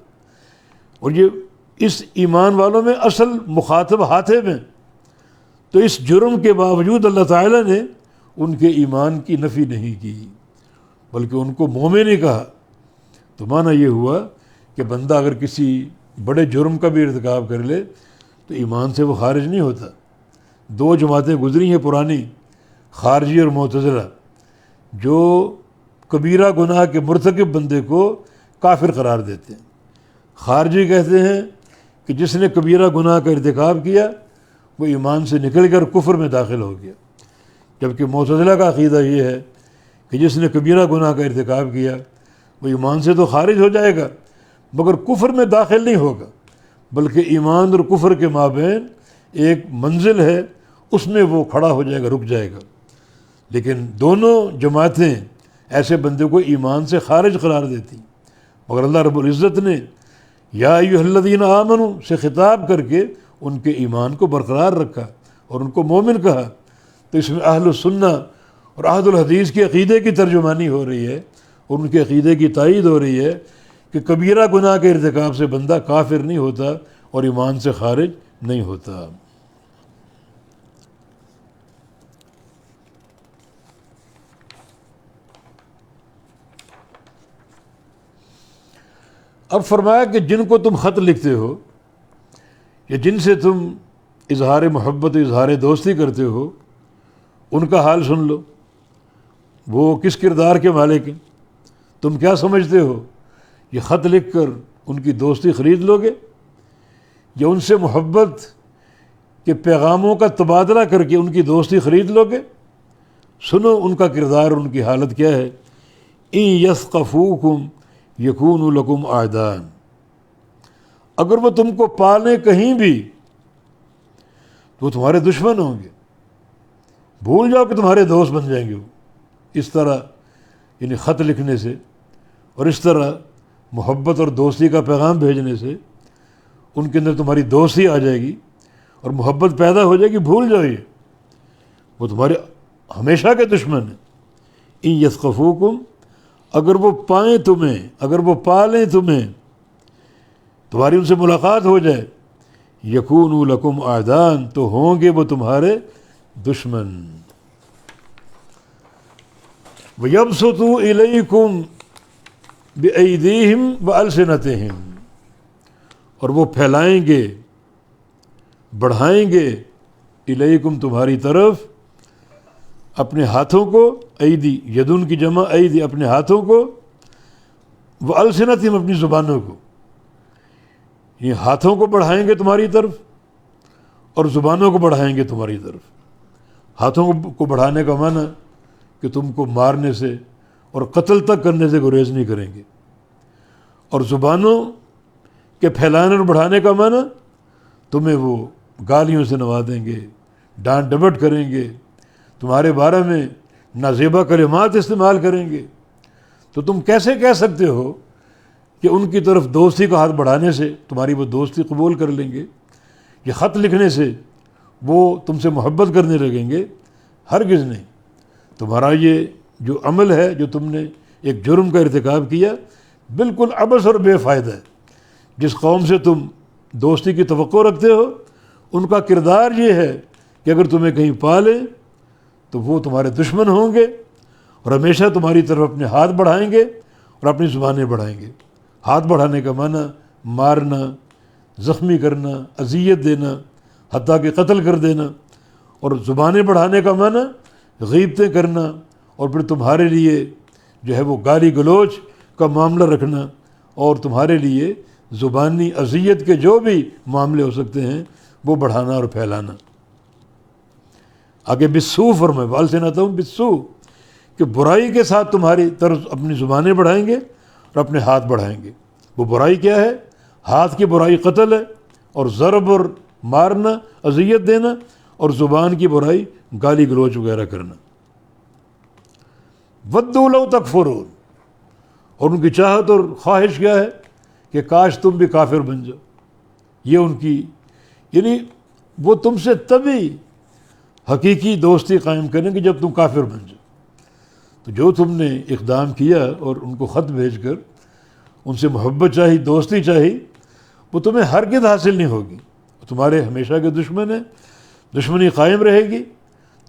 اور یہ اس ایمان والوں میں اصل مخاطب حاتب ہیں، تو اس جرم کے باوجود اللہ تعالیٰ نے ان کے ایمان کی نفی نہیں کی بلکہ ان کو مومن ہی کہا. تو معنی یہ ہوا کہ بندہ اگر کسی بڑے جرم کا بھی ارتکاب کر لے تو ایمان سے وہ خارج نہیں ہوتا. دو جماعتیں گزری ہیں پرانی، خارجی اور معتزلہ، جو کبیرہ گناہ کے مرتکب بندے کو کافر قرار دیتے ہیں. خارجی کہتے ہیں کہ جس نے کبیرہ گناہ کا ارتکاب کیا وہ ایمان سے نکل کر کفر میں داخل ہو گیا، جبکہ معتزلہ کا عقیدہ یہ ہے کہ جس نے کبیرہ گناہ کا ارتکاب کیا وہ ایمان سے تو خارج ہو جائے گا مگر کفر میں داخل نہیں ہوگا، بلکہ ایمان اور کفر کے مابین ایک منزل ہے، اس میں وہ کھڑا ہو جائے گا، رک جائے گا. لیکن دونوں جماعتیں ایسے بندے کو ایمان سے خارج قرار دیتی، مگر اللہ رب العزت نے یا ایھا الذین آمنوا سے خطاب کر کے ان کے ایمان کو برقرار رکھا اور ان کو مومن کہا. تو اس میں اہل السنہ اور اہل الحدیث کے عقیدے کی ترجمانی ہو رہی ہے اور ان کے عقیدے کی تائید ہو رہی ہے کہ کبیرہ گناہ کے ارتکاب سے بندہ کافر نہیں ہوتا اور ایمان سے خارج نہیں ہوتا. اب فرمایا کہ جن کو تم خط لکھتے ہو یا جن سے تم اظہار محبت، اظہار دوستی کرتے ہو، ان کا حال سن لو. وہ کس کردار کے مالک ہیں؟ تم کیا سمجھتے ہو یہ خط لکھ کر ان کی دوستی خرید لو گے، یا ان سے محبت کے پیغاموں کا تبادلہ کر کے ان کی دوستی خرید لو گے؟ سنو ان کا کردار، ان کی حالت کیا ہے. ان یثقفوکم یکونوا لکم اعداء، اگر وہ تم کو پالیں کہیں بھی تو وہ تمہارے دشمن ہوں گے. بھول جاؤ کہ تمہارے دوست بن جائیں گے وہ. اس طرح یعنی خط لکھنے سے اور اس طرح محبت اور دوستی کا پیغام بھیجنے سے ان کے اندر تمہاری دوستی آ جائے گی اور محبت پیدا ہو جائے گی. بھول جاؤ یہ وہ تمہارے ہمیشہ کے دشمن ہیں. ان یثقفوکم، اگر وہ پائیں تمہیں، اگر وہ پالیں تمہیں، تمہاری ان سے ملاقات ہو جائے، یکونوا لکم اعداء، تو ہوں گے وہ تمہارے دشمن. وَيَبْسُطُوا إِلَيْكُمْ بِأَيْدِيهِمْ وَأَلْسِنَتِهِمْ، اور وہ پھیلائیں گے، بڑھائیں گے، الیکم تمہاری طرف، اپنے ہاتھوں کو. ایدی یدن کی جمع ایدی، اپنے ہاتھوں کو. وَأَلْسِنَتِهِمْ، اپنی زبانوں کو. یہ ہاتھوں کو بڑھائیں گے تمہاری طرف اور زبانوں کو بڑھائیں گے تمہاری طرف. ہاتھوں کو بڑھانے کا معنی کہ تم کو مارنے سے اور قتل تک کرنے سے گریز نہیں کریں گے، اور زبانوں کے پھیلانے اور بڑھانے کا معنی تمہیں وہ گالیوں سے نوازیں گے، ڈانٹ ڈپٹ کریں گے، تمہارے بارے میں نازیبا کلمات استعمال کریں گے. تو تم کیسے کہہ سکتے ہو کہ ان کی طرف دوستی کا ہاتھ بڑھانے سے تمہاری وہ دوستی قبول کر لیں گے، یہ خط لکھنے سے وہ تم سے محبت کرنے لگیں گے؟ ہرگز نہیں. تمہارا یہ جو عمل ہے، جو تم نے ایک جرم کا ارتکاب کیا، بالکل عبث اور بے فائدہ ہے. جس قوم سے تم دوستی کی توقع رکھتے ہو ان کا کردار یہ ہے کہ اگر تمہیں کہیں پالیں تو وہ تمہارے دشمن ہوں گے اور ہمیشہ تمہاری طرف اپنے ہاتھ بڑھائیں گے اور اپنی زبانیں بڑھائیں گے. ہاتھ بڑھانے کا معنی مارنا، زخمی کرنا، اذیت دینا، حتیٰ کہ قتل کر دینا. اور زبانیں بڑھانے کا معنی غیبتیں کرنا اور پھر تمہارے لیے جو ہے وہ گالی گلوچ کا معاملہ رکھنا، اور تمہارے لیے زبانی اذیت کے جو بھی معاملے ہو سکتے ہیں وہ بڑھانا اور پھیلانا. آگے بالسوء فرمائے، وَأَلْسِنَتَهُمْ بِالسُّوءِ، کہ برائی کے ساتھ تمہاری طرف اپنی زبانیں بڑھائیں گے اور اپنے ہاتھ بڑھائیں گے. وہ برائی کیا ہے؟ ہاتھ کی برائی قتل ہے، اور ضرب اور مارنا، اذیت دینا، اور زبان کی برائی گالی گلوچ وغیرہ کرنا. وَدُّوا لَوْ تَكْفُرُونَ، اور ان کی چاہت اور خواہش کیا ہے کہ کاش تم بھی کافر بن جاؤ. یہ ان کی یعنی وہ تم سے تبھی حقیقی دوستی قائم کریں گے جب تم کافر بن جاؤ. تو جو تم نے اقدام کیا اور ان کو خط بھیج کر ان سے محبت چاہی، دوستی چاہی، وہ تمہیں ہرگز حاصل نہیں ہوگی. تمہارے ہمیشہ کے دشمن ہیں، دشمنی قائم رہے گی،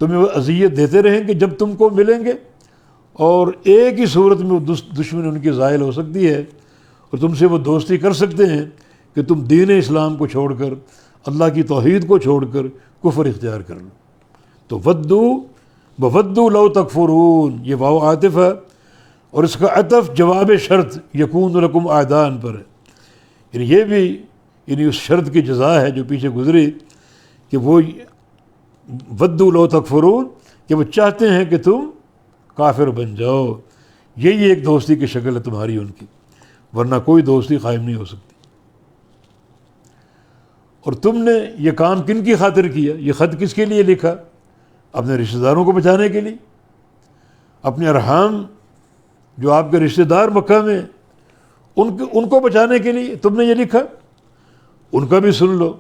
تمہیں وہ اذیت دیتے رہیں گے جب تم کو ملیں گے، اور ایک ہی صورت میں وہ دشمنی ان کی زائل ہو سکتی ہے اور تم سے وہ دوستی کر سکتے ہیں کہ تم دین اسلام کو چھوڑ کر، اللہ کی توحید کو چھوڑ کر کفر اختیار کر لو. تو وَوَدُّوا لَوْ تَكْفُرُونَ، یہ واو عاطف ہے اور اس کا عطف جواب شرط یکون لکم اعداء پر ہے. یعنی یہ بھی یعنی اس شرط کی جزا ہے جو پیچھے گزری کہ وہ وَدُّوا لَوْ تَكْفُرُونَ، کہ وہ چاہتے ہیں کہ تم کافر بن جاؤ. یہی ایک دوستی کی شکل ہے تمہاری ان کی، ورنہ کوئی دوستی قائم نہیں ہو سکتی. اور تم نے یہ کام کن کی خاطر کیا؟ یہ خط کس کے لیے لکھا؟ اپنے رشتہ داروں کو بچانے کے لیے، اپنے ارحام جو آپ کے رشتہ دار مکہ میں ان کو بچانے کے لیے تم نے یہ لکھا. ان کا بھی سن لو،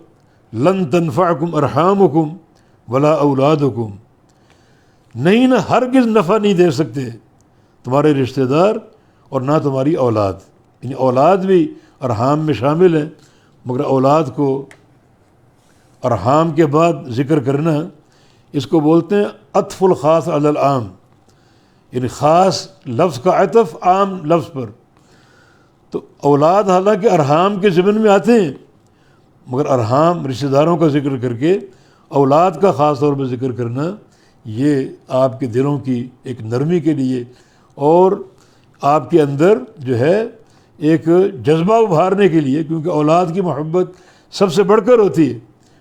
لن تنفعکم ارحامکم ولا اولادکم، نہیں نہ ہرگز نفع نہیں دے سکتے تمہارے رشتہ دار اور نہ تمہاری اولاد. یعنی اولاد بھی ارحام میں شامل ہے، مگر اولاد کو ارحام کے بعد ذکر کرنا اس کو بولتے ہیں عطف الخاص علی العام، یعنی خاص لفظ کا عطف عام لفظ پر. تو اولاد حالانکہ ارحام کے ضمن میں آتے ہیں، مگر ارحام رشتہ داروں کا ذکر کر کے اولاد کا خاص طور پر ذکر کرنا، یہ آپ کے دلوں کی ایک نرمی کے لیے اور آپ کے اندر جو ہے ایک جذبہ ابھارنے کے لیے، کیونکہ اولاد کی محبت سب سے بڑھ کر ہوتی ہے.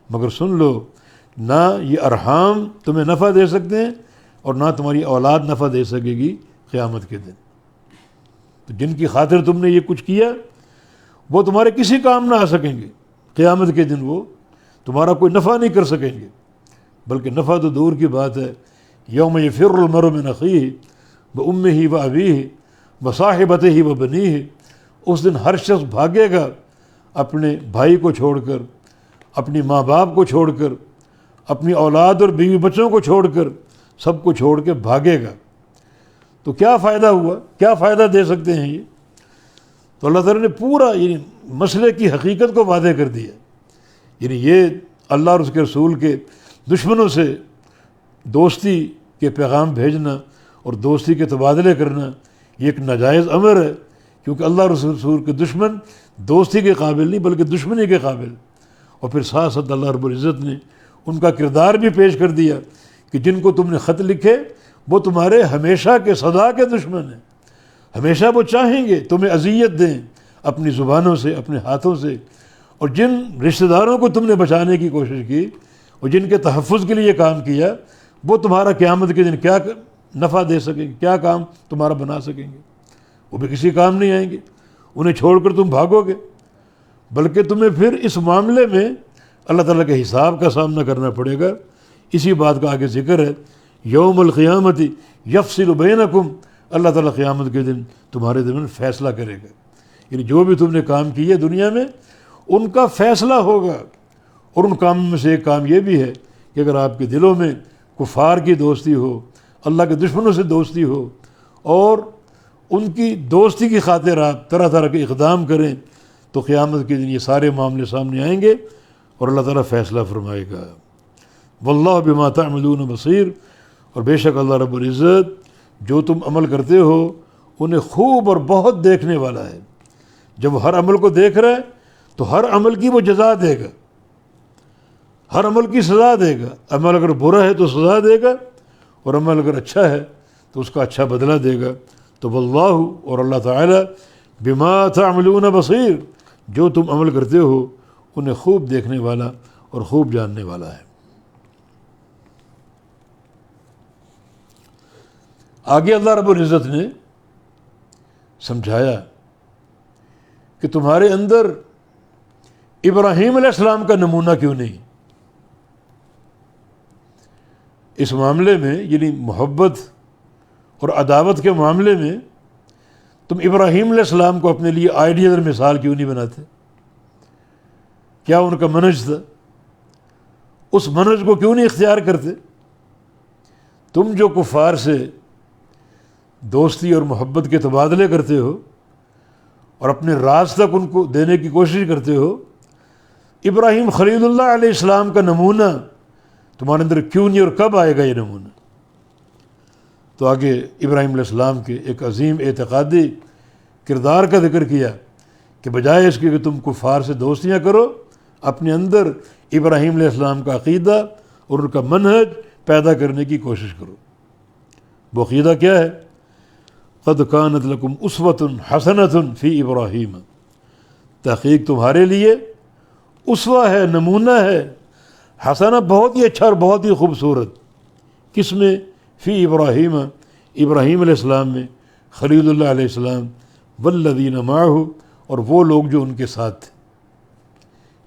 مگر سن لو، نہ یہ ارحام تمہیں نفع دے سکتے ہیں، اور نہ تمہاری اولاد نفع دے سکے گی قیامت کے دن۔ تو جن کی خاطر تم نے یہ کچھ کیا وہ تمہارے کسی کام نہ آ سکیں گے، قیامت کے دن وہ تمہارا کوئی نفع نہیں کر سکیں گے، بلکہ نفع تو دور کی بات ہے۔ یوم یفر المرء من اخیہ وامہ وابیہ وصاحبتہ وبنیہ، اس دن ہر شخص بھاگے گا اپنے بھائی کو چھوڑ کر، اپنی ماں باپ کو چھوڑ کر، اپنی اولاد اور بیوی بچوں کو چھوڑ کر، سب کو چھوڑ کے بھاگے گا۔ تو کیا فائدہ ہوا؟ کیا فائدہ دے سکتے ہیں یہ؟ تو اللہ تعالیٰ نے پورا یعنی مسئلے کی حقیقت کو واضح کر دیا۔ یعنی یہ اللہ اور اس کے رسول کے دشمنوں سے دوستی کے پیغام بھیجنا اور دوستی کے تبادلے کرنا یہ ایک ناجائز امر ہے، کیونکہ اللہ اور اس کے رسول کے دشمن دوستی کے قابل نہیں بلکہ دشمنی کے قابل۔ اور پھر ساتھ ساتھ اللہ رب العزت نے ان کا کردار بھی پیش کر دیا کہ جن کو تم نے خط لکھے وہ تمہارے ہمیشہ کے سدا کے دشمن ہیں، ہمیشہ وہ چاہیں گے تمہیں اذیت دیں اپنی زبانوں سے، اپنے ہاتھوں سے، اور جن رشتہ داروں کو تم نے بچانے کی کوشش کی اور جن کے تحفظ کے لیے کام کیا وہ تمہارا قیامت کے دن کیا نفع دے سکیں گے، کیا کام تمہارا بنا سکیں گے؟ وہ بھی کسی کام نہیں آئیں گے، انہیں چھوڑ کر تم بھاگو گے، بلکہ تمہیں پھر اس معاملے میں اللہ تعالیٰ کے حساب کا سامنا کرنا پڑے گا۔ اسی بات کا آگے ذکر ہے، یوم القیامت یفصل بینکم، اللہ تعالیٰ قیامت کے دن تمہارے درمیان فیصلہ کرے گا، یعنی جو بھی تم نے کام کیے دنیا میں ان کا فیصلہ ہوگا۔ اور ان کاموں میں سے ایک کام یہ بھی ہے کہ اگر آپ کے دلوں میں کفار کی دوستی ہو، اللہ کے دشمنوں سے دوستی ہو، اور ان کی دوستی کی خاطر آپ طرح طرح کے اقدام کریں، تو قیامت کے دن یہ سارے معاملے سامنے آئیں گے اور اللہ تعالیٰ فیصلہ فرمائے گا۔ واللہ بما تعملون بصیر، اور بے شک اللہ رب العزت جو تم عمل کرتے ہو انہیں خوب اور بہت دیکھنے والا ہے۔ جب وہ ہر عمل کو دیکھ رہا ہے تو ہر عمل کی وہ جزا دے گا، ہر عمل کی سزا دے گا۔ عمل اگر برا ہے تو سزا دے گا، اور عمل اگر اچھا ہے تو اس کا اچھا بدلہ دے گا۔ تو واللہ، اور اللہ تعالیٰ بما تعملون بصیر، جو تم عمل کرتے ہو انہیں خوب دیکھنے والا اور خوب جاننے والا ہے۔ آگے اللہ رب العزت نے سمجھایا کہ تمہارے اندر ابراہیم علیہ السلام کا نمونہ کیوں نہیں؟ اس معاملے میں یعنی محبت اور عداوت کے معاملے میں تم ابراہیم علیہ السلام کو اپنے لیے آئیڈیل اور مثال کیوں نہیں بناتے؟ کیا ان کا منہج تھا؟ اس منہج کو کیوں نہیں اختیار کرتے؟ تم جو کفار سے دوستی اور محبت کے تبادلے کرتے ہو اور اپنے راز تک ان کو دینے کی کوشش کرتے ہو، ابراہیم خلیل اللہ علیہ السلام کا نمونہ تمہارے اندر کیوں نہیں، اور کب آئے گا یہ نمونہ؟ تو آگے ابراہیم علیہ السلام کے ایک عظیم اعتقادی کردار کا ذکر کیا کہ بجائے اس کے کہ تم کفار سے دوستیاں کرو، اپنے اندر ابراہیم علیہ السلام کا عقیدہ اور ان کا منہج پیدا کرنے کی کوشش کرو۔ وہ عقیدہ کیا ہے؟ قد کانت لکم اسوۃ حسنۃ فی ابراہیم، تحقیق تمہارے لیے اسوہ ہے، نمونہ ہے، حسنہ بہت ہی اچھا اور بہت ہی خوبصورت، کس میں؟ فی ابراہیم، ابراہیم علیہ السلام میں، خلیل اللہ علیہ السلام، والذین معہ، اور وہ لوگ جو ان کے ساتھ تھے،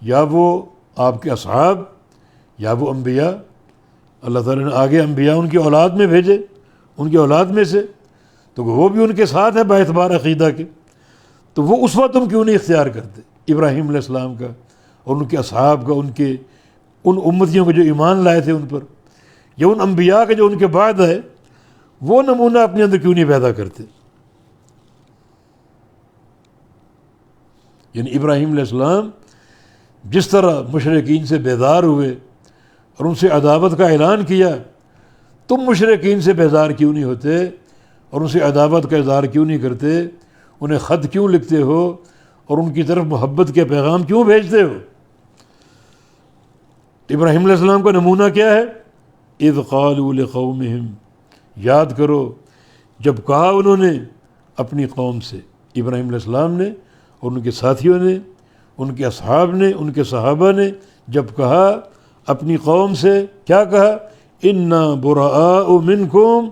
یا وہ آپ کے اصحاب یا وہ انبیاء۔ اللہ تعالیٰ نے آگے انبیاء ان کی اولاد میں بھیجے، ان کی اولاد میں سے، تو وہ بھی ان کے ساتھ ہے باعتبار عقیدہ کے، تو وہ اسوہ تم کیوں نہیں اختیار کرتے ابراہیم علیہ السلام کا اور ان کے اصحاب کا، ان امتیوں کے جو ایمان لائے تھے ان پر، یا ان انبیاء کے جو ان کے بعد ہے، وہ نمونہ اپنے اندر کیوں نہیں پیدا کرتے؟ یعنی ابراہیم علیہ السلام جس طرح مشرکین سے بیدار ہوئے اور ان سے عداوت کا اعلان کیا، تم مشرکین سے بیزار کیوں نہیں ہوتے اور ان سے عداوت کا اظہار کیوں نہیں کرتے؟ انہیں خط کیوں لکھتے ہو اور ان کی طرف محبت کے پیغام کیوں بھیجتے ہو؟ ابراہیم علیہ السلام کا نمونہ کیا ہے؟ اذ قالوا لقومہم، یاد کرو جب کہا انہوں نے اپنی قوم سے، ابراہیم علیہ السلام نے اور ان کے ساتھیوں نے، ان کے اصحاب نے، ان کے صحابہ نے جب کہا اپنی قوم سے، کیا کہا؟ انا براء منکم،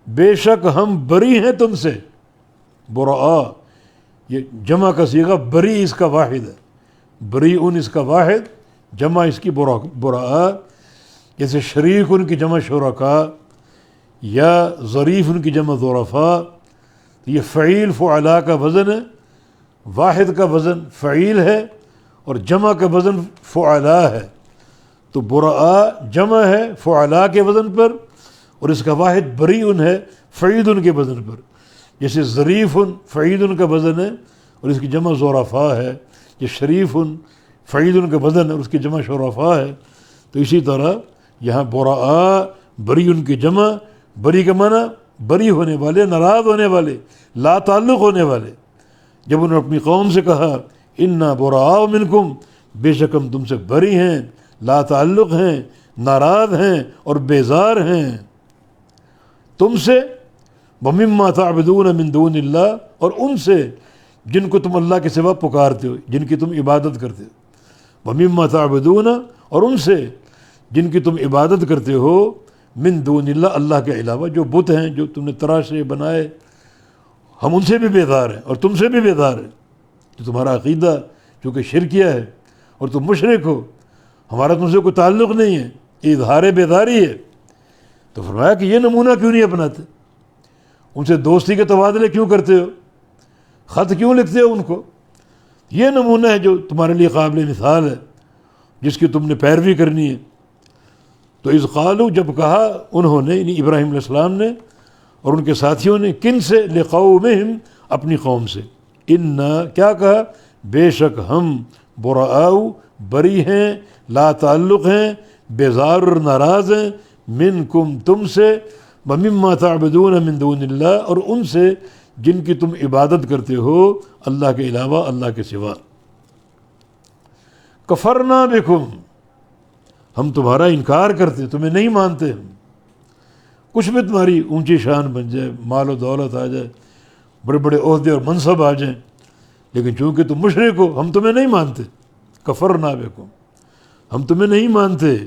بے شک ہم بری ہیں تم سے. براء یہ جمع کا صیغہ، بری اس کا واحد ہے، بریء اس کا واحد، جمع اس کی براء. جیسے شریک ان کی جمع شرکاء یا ظریف ان کی جمع ظرفاء. یہ فعیل فعلاء کا وزن ہے، واحد کا وزن فعیل ہے اور جمع کا وزن فعلاء ہے. تو براء جمع ہے فعلاء کے وزن پر، اور اس کا واحد بریء ہے فعیل کے وزن پر. جیسے ظریف فعیل کا وزن ہے اور اس کی جمع ظرفاء ہے. یہ شریف فعیل کا وزن ہے اور اس کی جمع شرفاء ہے. تو اسی طرح یہاں براء بریء کی جمع، بری کا معنی بری ہونے والے، ناراض ہونے والے، لا تعلق ہونے والے. جب انہوں نے اپنی قوم سے کہا انا براء منکم، بے شک ہم تم سے بری ہیں، لا تعلق ہیں، ناراض ہیں اور بیزار ہیں تم سے. ومما تعبدون من دون اللہ، اور ان سے جن کو تم اللہ کے سوا پکارتے ہو، جن کی تم عبادت کرتے ہو. ومما تعبدون، اور ان سے جن کی تم عبادت کرتے ہو، من دون اللہ، اللہ کے علاوہ جو بت ہیں، جو تم نے تراشے بنائے، ہم ان سے بھی بیدار ہیں اور تم سے بھی بیدار ہیں. تو تمہارا عقیدہ چونکہ شرکیہ ہے اور تم مشرک ہو، ہمارا تم سے کوئی تعلق نہیں ہے، یہ اظہار بیداری ہے. تو فرمایا کہ یہ نمونہ کیوں نہیں اپناتے؟ ان سے دوستی کے تبادلے کیوں کرتے ہو؟ خط کیوں لکھتے ہو ان کو؟ یہ نمونہ ہے جو تمہارے لیے قابل مثال ہے، جس کی تم نے پیروی کرنی ہے. تو اذ قالوا، جب کہا انہوں نے، یعنی ابراہیم علیہ السلام نے اور ان کے ساتھیوں نے، کن سے؟ لقومہم، اپنی قوم سے. انا، کیا کہا؟ بے شک ہم، براء بری ہیں، لا تعلق ہیں، بیزار اور ناراض ہیں، منکم تم سے، ومما تعبدون من دون اللہ، اور ان سے جن کی تم عبادت کرتے ہو اللہ کے علاوہ، اللہ کے سوا. کفرنا بکم، ہم تمہارا انکار کرتے، تمہیں نہیں مانتے. ہم کچھ بھی تمہاری اونچی شان بن جائے، مال و دولت آ جائے، بڑے بڑے عہدے اور منصب آ جائیں، لیکن چونکہ تم مشرک ہو ہم تمہیں نہیں مانتے. کفرنا بکم، ہم تمہیں نہیں مانتے.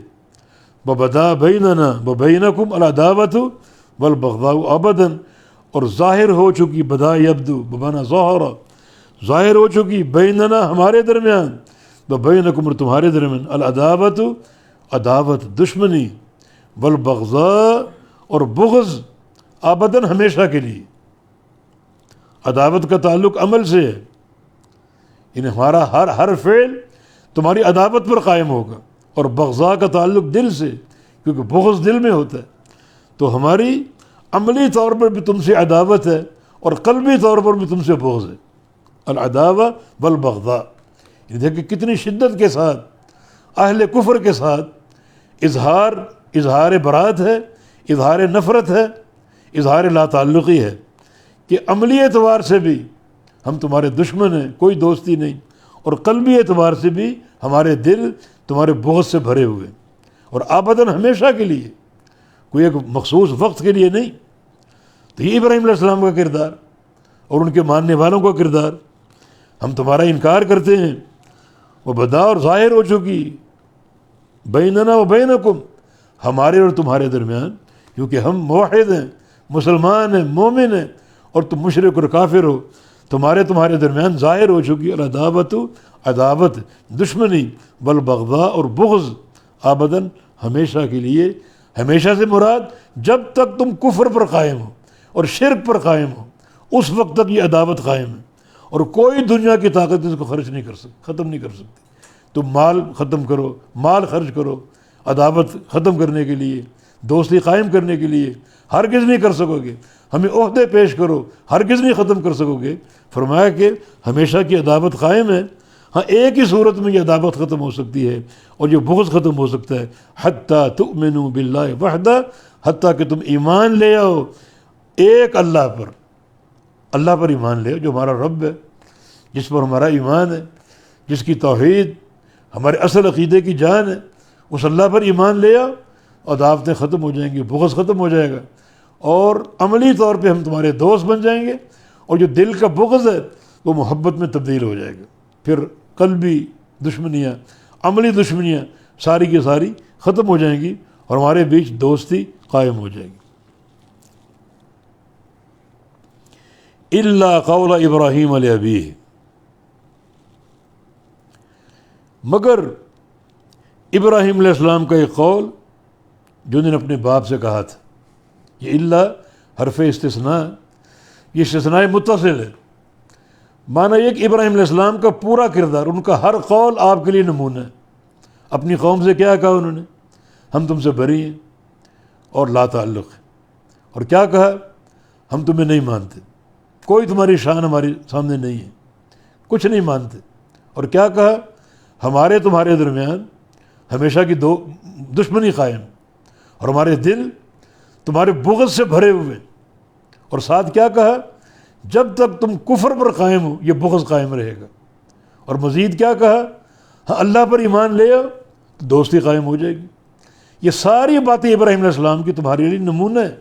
وبدا بیننا وبینکم العداوۃ والبغضاء ابدا، اور ظاہر ہو چکی، بدا یبدو بمعنی ظاہر، ظاہر ہو چکی، بیننا ہمارے درمیان، وبینکم اور تمہارے درمیان، العداوۃ عداوت دشمنی، والبغضاء اور بغض، ابداً ہمیشہ کے لیے. عداوت کا تعلق عمل سے ہے، یعنی ہمارا ہر فعل تمہاری عداوت پر قائم ہوگا. اور بغضاء کا تعلق دل سے، کیونکہ بغض دل میں ہوتا ہے. تو ہماری عملی طور پر بھی تم سے عداوت ہے اور قلبی طور پر بھی تم سے بغض ہے. العداوہ والبغضاء، یہ دیکھیں کتنی شدت کے ساتھ اہل کفر کے ساتھ اظہار برات ہے، اظہار نفرت ہے، اظہار لا تعلقی ہے، کہ عملی اعتبار سے بھی ہم تمہارے دشمن ہیں، کوئی دوستی نہیں، اور قلبی اعتبار سے بھی ہمارے دل تمہارے بغض سے بھرے ہوئے، اور آبداً ہمیشہ کے لیے، کوئی ایک مخصوص وقت کے لیے نہیں. تو یہ ابراہیم علیہ السلام کا کردار اور ان کے ماننے والوں کا کردار. ہم تمہارا انکار کرتے ہیں، وہ بدا اور ظاہر ہو چکی، بیننا و بینکم، ہمارے اور تمہارے درمیان، کیونکہ ہم موحد ہیں، مسلمان ہیں، مومن ہیں، اور تم مشرک اور کافر ہو. تمہارے درمیان ظاہر ہو چکی العداوت، عداوت دشمنی، والبغضاء اور بغض، آبداً ہمیشہ کے لیے. ہمیشہ سے مراد جب تک تم کفر پر قائم ہو اور شرک پر قائم ہو، اس وقت تک یہ عداوت قائم ہے، اور کوئی دنیا کی طاقت اس کو خرچ نہیں کر سکتی، ختم نہیں کر سکتی. تم مال ختم کرو، مال خرچ کرو عداوت ختم کرنے کے لیے، دوستی قائم کرنے کے لیے، ہرگز نہیں کر سکو گے. ہمیں عہدے پیش کرو، ہرگز نہیں ختم کر سکو گے. فرمایا کہ ہمیشہ کی عداوت قائم ہے. ہاں ایک ہی صورت میں یہ عداوت ختم ہو سکتی ہے اور یہ بغض ختم ہو سکتا ہے، حتیٰ تؤمنوا باللہ وحدہ، حتیٰ کہ تم ایمان لے آؤ ایک اللہ پر. اللہ پر ایمان لے آؤ جو ہمارا رب ہے، جس پر ہمارا ایمان ہے، جس کی توحید ہمارے اصل عقیدے کی جان ہے. اس اللہ پر ایمان لے آؤ، عداوتیں ختم ہو جائیں گی، بغض ختم ہو جائے گا، اور عملی طور پہ ہم تمہارے دوست بن جائیں گے، اور جو دل کا بغض ہے وہ محبت میں تبدیل ہو جائے گا. پھر قلبی دشمنیاں، عملی دشمنیاں ساری کی ساری ختم ہو جائیں گی، اور ہمارے بیچ دوستی قائم ہو جائے گی۔ الا قول ابراہیم علیہ ابیہ، مگر ابراہیم علیہ السلام کا ایک قول جو انہوں نے اپنے باپ سے کہا تھا۔ یہ الا حرف استثناء، یہ استثناء متصل ہے، معنی یہ کہ ابراہیم علیہ السلام کا پورا کردار، ان کا ہر قول آپ کے لیے نمونہ ہے۔ اپنی قوم سے کیا کہا انہوں نے؟ ہم تم سے بری ہیں اور لا تعلق ہے۔ اور کیا کہا؟ ہم تمہیں نہیں مانتے، کوئی تمہاری شان ہمارے سامنے نہیں ہے، کچھ نہیں مانتے۔ اور کیا کہا؟ ہمارے تمہارے درمیان ہمیشہ کی دشمنی قائم، اور ہمارے دل تمہارے بغض سے بھرے ہوئے۔ اور ساتھ کیا کہا؟ جب تک تم کفر پر قائم ہو یہ بغض قائم رہے گا۔ اور مزید کیا کہا؟ ہاں اللہ پر ایمان لے آؤ تو دوستی قائم ہو جائے گی۔ یہ ساری باتیں ابراہیم علیہ السلام کی تمہارے لیے نمونہ ہے،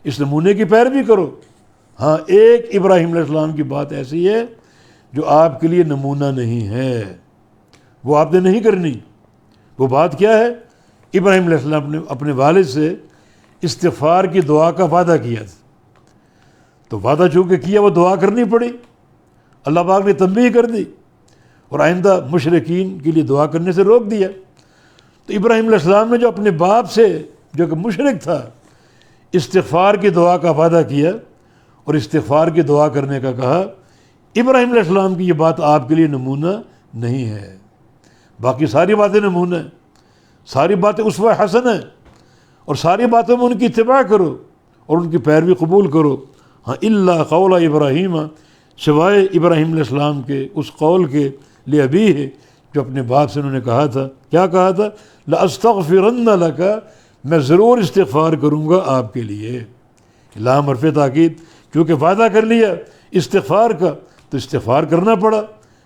اس نمونے کی پیروی کرو۔ ہاں ایک ابراہیم علیہ السلام کی بات ایسی ہے جو آپ کے لیے نمونہ نہیں ہے، وہ آپ نے نہیں کرنی۔ وہ بات کیا ہے؟ ابراہیم علیہ السلام نے اپنے والد سے استغفار کی دعا کا وعدہ کیا تھا، تو وعدہ چونکہ کیا وہ دعا کرنی پڑی، اللہ پاک نے تنبیہ کر دی اور آئندہ مشرکین کے لیے دعا کرنے سے روک دیا۔ تو ابراہیم علیہ السلام نے جو اپنے باپ سے، جو کہ مشرک تھا، استغفار کی دعا کا وعدہ کیا اور استغفار کی دعا کرنے کا کہا، ابراہیم علیہ السلام کی یہ بات آپ کے لیے نمونہ نہیں ہے۔ باقی ساری باتیں نمونہ ہیں، ساری باتیں اسوہ حسن ہیں، اور ساری باتوں میں ان کی اتباع کرو اور ان کی پیروی قبول کرو۔ ہاں الا قول ابراہیم، سوائے ابراہیم علیہ السلام کے اس قول کے لے ابی ہے جو اپنے باپ سے انہوں نے کہا تھا۔ کیا کہا تھا؟ لأستغفرن لک، میں ضرور استغفار کروں گا آپ کے لیے۔ لام حرف تاکید، کیونکہ وعدہ کر لیا استغفار کا تو استغفار کرنا پڑا،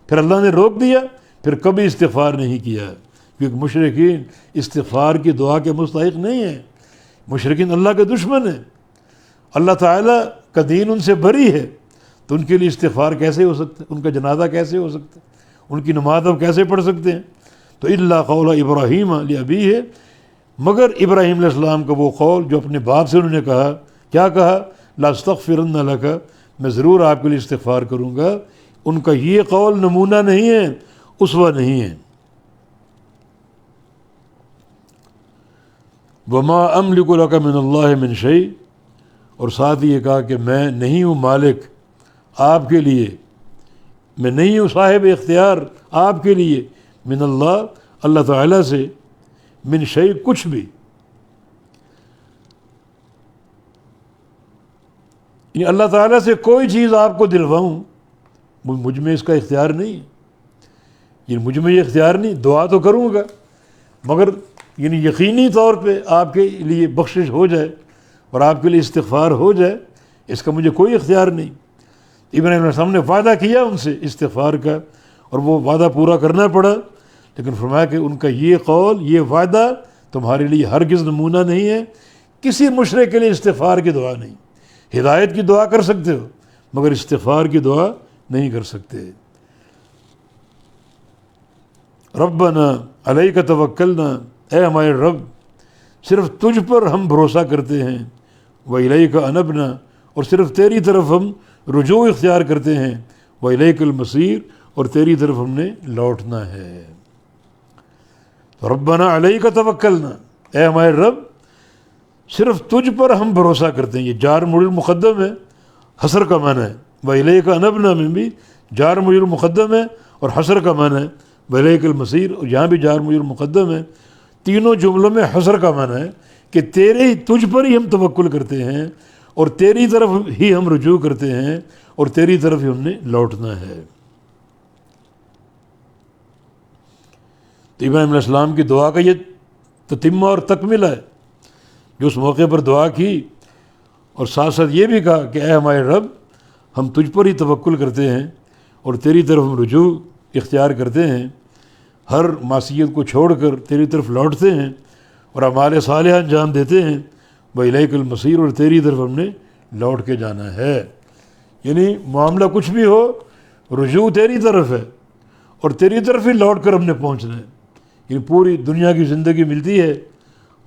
پھر اللہ نے روک دیا، پھر کبھی استغفار نہیں کیا، کیونکہ مشرکین استغفار کی دعا کے مستحق نہیں ہیں، مشرکین اللہ کے دشمن ہیں، اللہ تعالیٰ کا دین ان سے بری ہے، تو ان کے لیے استغفار کیسے ہو سکتا ہے؟ ان کا جنازہ کیسے ہو سکتا ہے؟ ان کی نماز اب کیسے پڑھ سکتے ہیں؟ تو الا قول ابراہیم لابیہ ہے، مگر ابراہیم علیہ السلام کا وہ قول جو اپنے باپ سے انہوں نے کہا۔ کیا کہا؟ لاستغفرن لک، میں ضرور آپ کے لیے استغفار کروں گا۔ ان کا یہ قول نمونہ نہیں ہے، اسوہ نہیں ہے۔ وما املک لک من اللہ من شیء، اور ساتھ یہ کہا کہ میں نہیں ہوں مالک آپ کے لیے، میں نہیں ہوں صاحب اختیار آپ کے لیے، من اللہ، اللہ تعالیٰ سے، من شیء، کچھ بھی، یعنی اللہ تعالیٰ سے کوئی چیز آپ کو دلواؤں، مجھ میں اس کا اختیار نہیں ہے، یعنی مجھ میں یہ اختیار نہیں۔ دعا تو کروں گا مگر یعنی یقینی طور پہ آپ کے لیے بخشش ہو جائے اور آپ کے لیے استغفار ہو جائے، اس کا مجھے کوئی اختیار نہیں۔ ابراہیم علیہ السلام نے وعدہ کیا ان سے استغفار کا، اور وہ وعدہ پورا کرنا پڑا، لیکن فرمایا کہ ان کا یہ قول، یہ وعدہ تمہارے لیے ہرگز نمونہ نہیں ہے۔ کسی مشرک کے لیے استغفار کی دعا نہیں، ہدایت کی دعا کر سکتے ہو مگر استغفار کی دعا نہیں کر سکتے۔ ربنا علیک توکلنا، اے ہمارے رب صرف تجھ پر ہم بھروسہ کرتے ہیں، وإلیک انبنا، اور صرف تیری طرف ہم رجوع اختیار کرتے ہیں، وإلیک المصیر، اور تیری طرف ہم نے لوٹنا ہے۔ ربنا علیک توکلنا، اے ہمارے رب صرف تجھ پر ہم بھروسہ کرتے ہیں۔ یہ جار مجرور مقدم ہے، حصر کا معنی ہے۔ وإلیک انبنا میں بھی جار مجرور مقدم ہے اور حصر کا معنی ہے، وإلیک المصیر، اور یہاں بھی جار مجرور مقدم ہے۔ تینوں جملوں میں حصر کا معنی ہے کہ تجھ پر ہی ہم توکل کرتے ہیں اور تیری طرف ہی ہم رجوع کرتے ہیں اور تیری طرف ہی ہم نے لوٹنا ہے۔ تو ابراہیم علیہ السلام کی دعا کا یہ تتمہ اور تکملہ ہے، جو اس موقع پر دعا کی اور ساتھ ساتھ یہ بھی کہا کہ اے ہمارے رب ہم تجھ پر ہی توکل کرتے ہیں اور تیری طرف ہم رجوع اختیار کرتے ہیں، ہر معصیت کو چھوڑ کر تیری طرف لوٹتے ہیں اور اعمال صالحہ انجام دیتے ہیں، وإلیک المصیر، اور تیری طرف ہم نے لوٹ کے جانا ہے۔ یعنی معاملہ کچھ بھی ہو، رجوع تیری طرف ہے اور تیری طرف ہی لوٹ کر ہم نے پہنچنا ہے۔ یعنی پوری دنیا کی زندگی ملتی ہے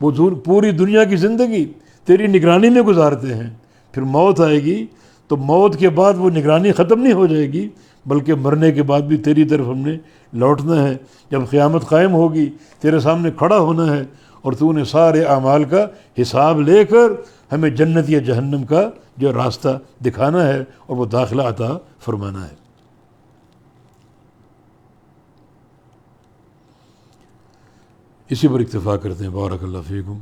وہ پوری دنیا کی زندگی تیری نگرانی میں گزارتے ہیں، پھر موت آئے گی تو موت کے بعد وہ نگرانی ختم نہیں ہو جائے گی، بلکہ مرنے کے بعد بھی تیری طرف ہم نے لوٹنا ہے۔ جب قیامت قائم ہوگی تیرے سامنے کھڑا ہونا ہے، اور تو نے سارے اعمال کا حساب لے کر ہمیں جنت یا جہنم کا جو راستہ دکھانا ہے اور وہ داخلہ عطا فرمانا ہے۔ اسی پر اکتفا کرتے ہیں۔ بارک اللہ فیکم،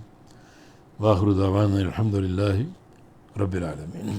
وآخر دعوانا الحمد للہ رب العالمین۔